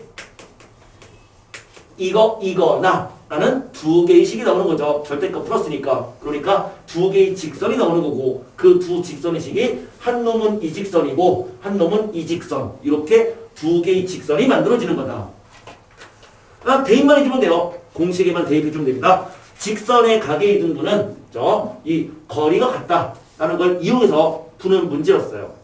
이거나 라는 두 개의 식이 나오는 거죠. 절대값 플러스니까. 그러니까 두 개의 직선이 나오는 거고 그 두 직선의 식이 한 놈은 이 직선이고 한 놈은 이 직선 이렇게 두 개의 직선이 만들어지는 거다. 대입만 해주면 돼요. 공식에만 대입해주면 됩니다. 직선의 각의 등분은 이 거리가 같다라는 걸 이용해서 푸는 문제였어요.